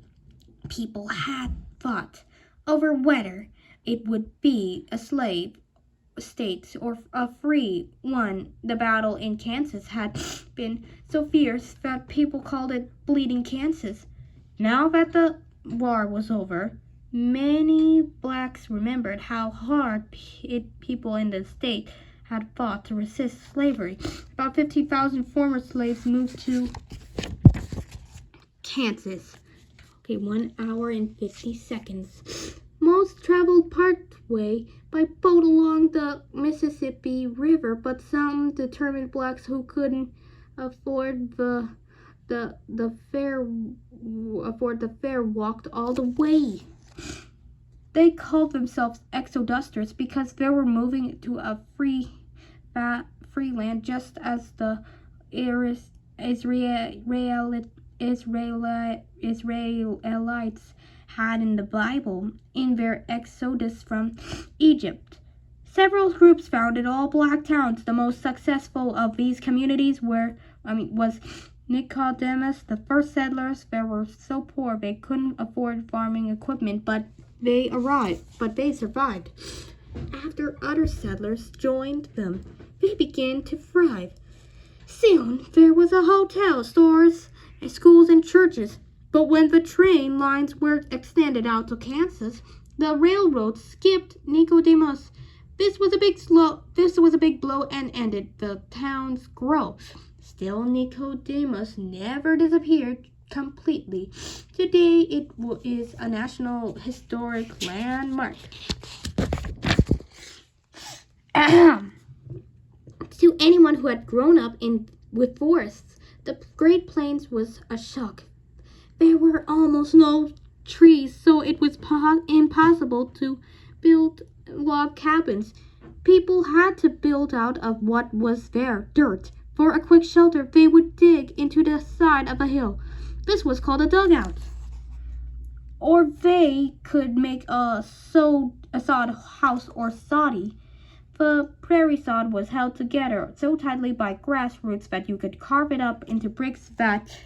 people had fought over whether it would be a slave state or a free one. The battle in Kansas had been so fierce that people called it Bleeding Kansas. Now that the war was over, many blacks remembered how hard people in the state had fought to resist slavery. About 50,000 former slaves moved to Kansas. Okay, 1 hour and 50 seconds. Most traveled partway by boat along the Mississippi River, but some determined blacks who couldn't afford the fare walked all the way. They called themselves exodusters because they were moving to a free land, just as the Israelites had in the Bible in their exodus from Egypt. Several groups founded all black towns. The most successful of these communities was Nicodemus. The first settlers, they were so poor they couldn't afford farming equipment, but they survived. After other settlers joined them, they began to thrive. Soon there was a hotel, stores, schools, and churches. But when the train lines were extended out to Kansas, the railroad skipped Nicodemus. This was a big blow and ended the town's growth. Still, Nicodemus never disappeared completely. Today, it is a National Historic Landmark. To anyone who had grown up with forests, the Great Plains was a shock. There were almost no trees, so it was impossible to build log cabins. People had to build out of what was there, dirt. For a quick shelter, they would dig into the side of a hill. This was called a dugout. Or they could make a sod house or soddy. The prairie sod was held together so tightly by grass roots that you could carve it up into bricks that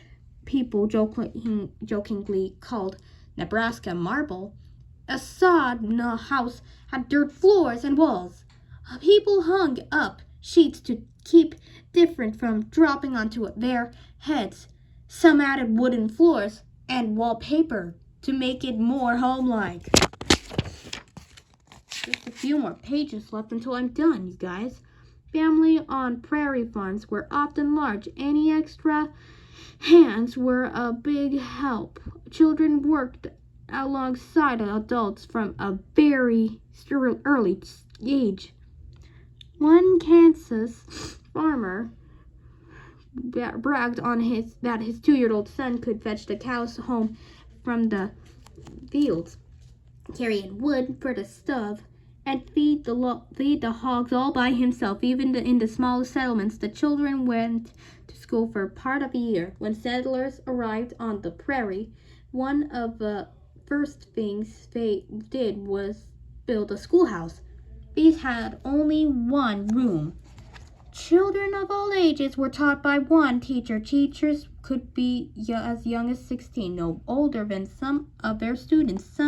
people jokingly called Nebraska marble. A sod house had dirt floors and walls. People hung up sheets to keep different from dropping onto their heads. Some added wooden floors and wallpaper to make it more home-like. Just a few more pages left until I'm done, you guys. Family on prairie farms were often large. Any extra hands were a big help. Children worked alongside adults from a very early age. One Kansas farmer bragged on that his 2-year-old son could fetch the cows home from the fields, carrying wood for the stove, and feed the hogs all by himself. Even in the smallest settlements, the children went to school for part of a year. When settlers arrived on the prairie, one of the first things they did was build a schoolhouse. These had only one room. Children of all ages were taught by one teacher. Teachers could be as young as 16, no older than some of their students.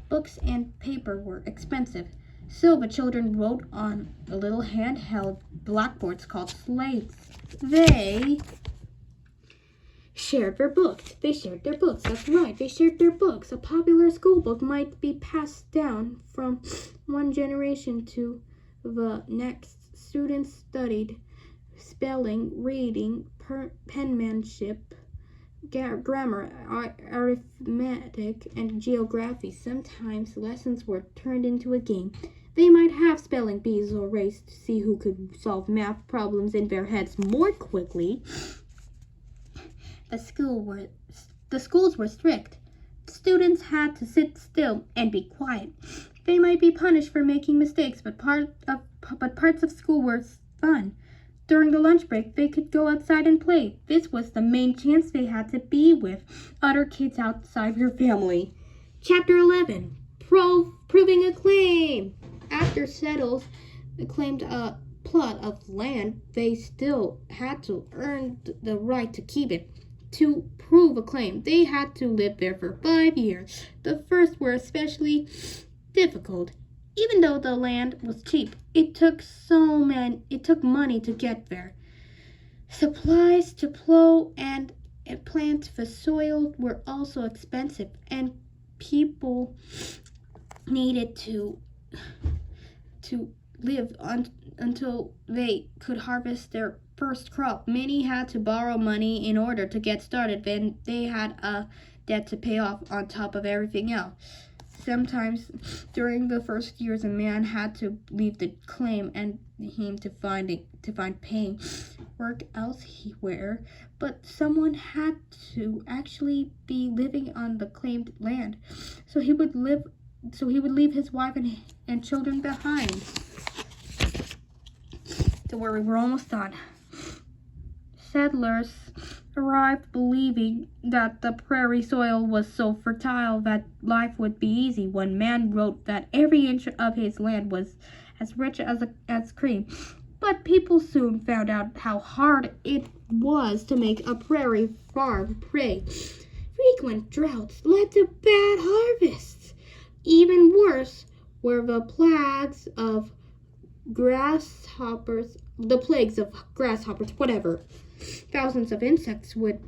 Books and paper were expensive, so the children wrote on the little handheld blackboards called slates. They shared their books. That's right, they shared their books. A popular school book might be passed down from one generation to the next. Students studied spelling, reading, penmanship, grammar, arithmetic, and geography. Sometimes lessons were turned into a game. They might have spelling bees or race to see who could solve math problems in their heads more quickly. The schools were strict. Students had to sit still and be quiet. They might be punished for making mistakes, but parts of school were fun. During the lunch break, they could go outside and play. This was the main chance they had to be with other kids outside their family. Chapter 11. Proving a claim. After settlers claimed a plot of land, they still had to earn the right to keep it. To prove a claim, they had to live there for 5 years. The first were especially difficult. Even though the land was cheap, it took money to get there. Supplies to plow and plant the soil were also expensive, and people needed to live until they could harvest their first crop. Many had to borrow money in order to get started. Then they had a debt to pay off on top of everything else. Sometimes during the first years, a man had to leave the claim and him to find paying work elsewhere, but someone had to actually be living on the claimed land. So he would leave his wife and children behind. Don't worry, we're almost done. Settlers arrived believing that the prairie soil was so fertile that life would be easy. One man wrote that every inch of his land was as rich as cream. But people soon found out how hard it was to make a prairie farm pay. Frequent droughts led to bad harvests. Even worse were the plagues of grasshoppers, whatever. Thousands of insects would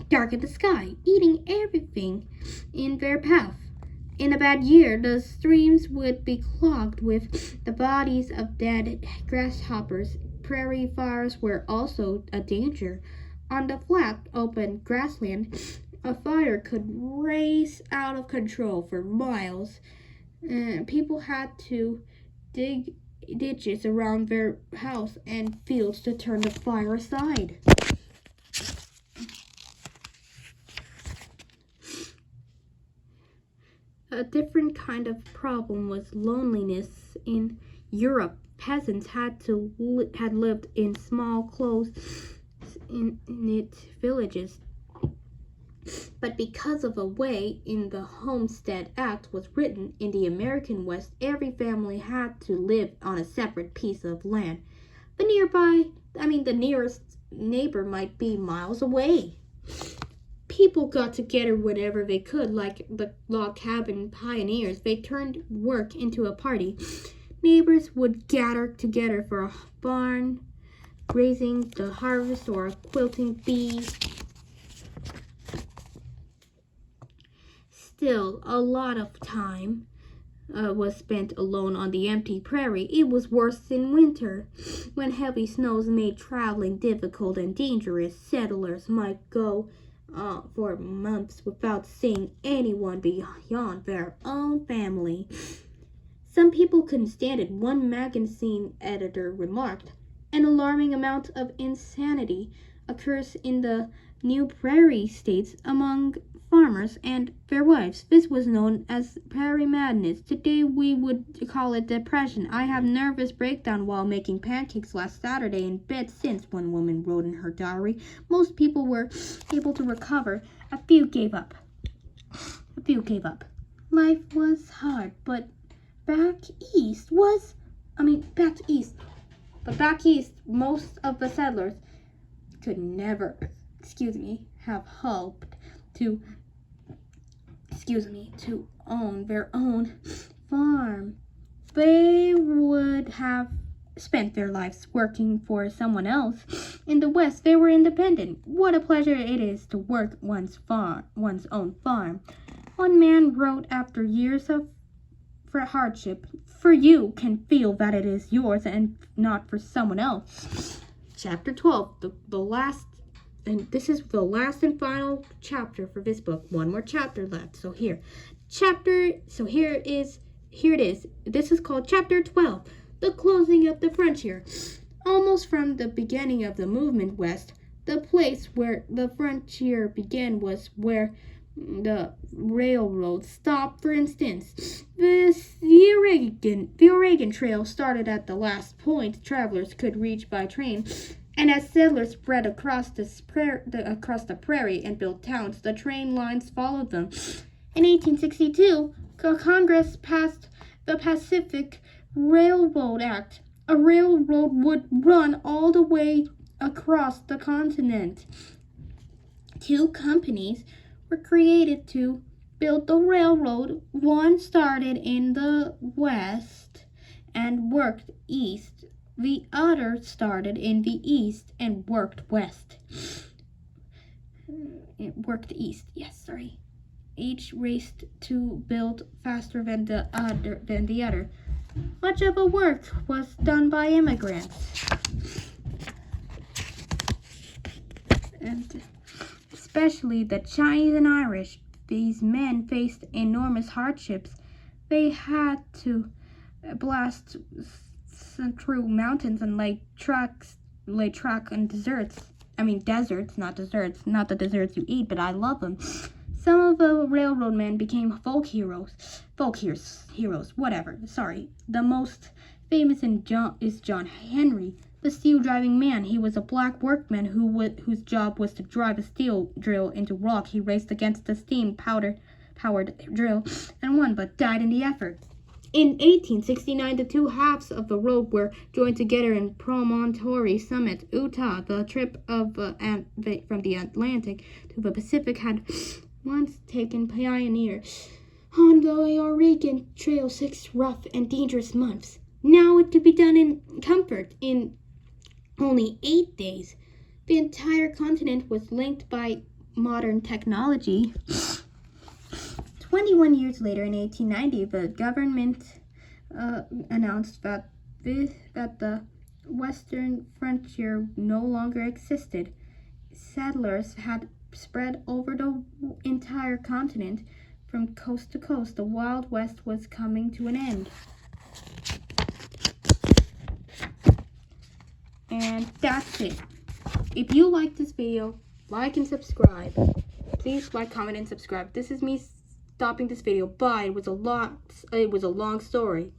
darken the sky, eating everything in their path. In a bad year, the streams would be clogged with the bodies of dead grasshoppers. Prairie fires were also a danger. On the flat, open grassland, a fire could race out of control for miles. People had to dig ditches around their house and fields to turn the fire aside. A different kind of problem was loneliness. In Europe, peasants had lived in small close-knit villages. But because of a way in the Homestead Act was written in the American West, every family had to live on a separate piece of land. The nearest neighbor might be miles away. People got together whenever they could, like the log cabin pioneers. They turned work into a party. Neighbors would gather together for a barn, grazing, the harvest, or a quilting bee. Still, a lot of time was spent alone on the empty prairie. It was worse in winter, when heavy snows made traveling difficult and dangerous. Settlers might go for months without seeing anyone beyond their own family. Some people couldn't stand it. One magazine editor remarked, "An alarming amount of insanity occurs in the new prairie states among farmers and their wives. This was known as prairie madness. Today we would call it depression. I have nervous breakdown while making pancakes last Saturday in bed since," one woman wrote in her diary. Most people were able to recover. A few gave up. Life was hard, but back east, most of the settlers could never, have hoped to own their own farm. They would have spent their lives working for someone else. In the West, they were independent. What a pleasure it is to work one's own farm. One man wrote after years of hardship, "For you can feel that it is yours and not for someone else." Chapter 12, the last and this is the last and final chapter for this book. One more chapter left. So here it is. This is called chapter 12, the closing of the frontier. Almost from the beginning of the movement west, the place where the frontier began was where the railroad stopped. For instance, the Oregon Trail started at the last point travelers could reach by train, and as settlers spread across the prairie and built towns, the train lines followed them. In 1862, Congress passed the Pacific Railroad Act. A railroad would run all the way across the continent. 2 companies were created to build the railroad. One started in the west and worked east. The other started in the east and worked west. It worked east, Each raced to build faster than the other. Much of the work was done by immigrants, and especially the Chinese and Irish. These men faced enormous hardships. They had to blast through mountains and lay track on deserts. Deserts, not desserts. Not the desserts you eat, but I love them. Some of the railroad men became folk heroes, whatever. The most famous is John Henry, the steel-driving man. He was a black workman whose job was to drive a steel drill into rock. He raced against the steam-powered drill and won, but died in the effort. In 1869, the 2 halves of the road were joined together in Promontory Summit, Utah. The trip from the Atlantic to the Pacific had once taken pioneers on the Oregon Trail 6 rough and dangerous months. Now it could be done in comfort in only 8 days. The entire continent was linked by modern technology. 21 years later, in 1890, the government announced that the western frontier no longer existed. Settlers had spread over the entire continent from coast to coast. The Wild West was coming to an end. And that's it. If you like this video, like and subscribe. Please like, comment, and subscribe. This is me stopping this video. Bye. It was a long story.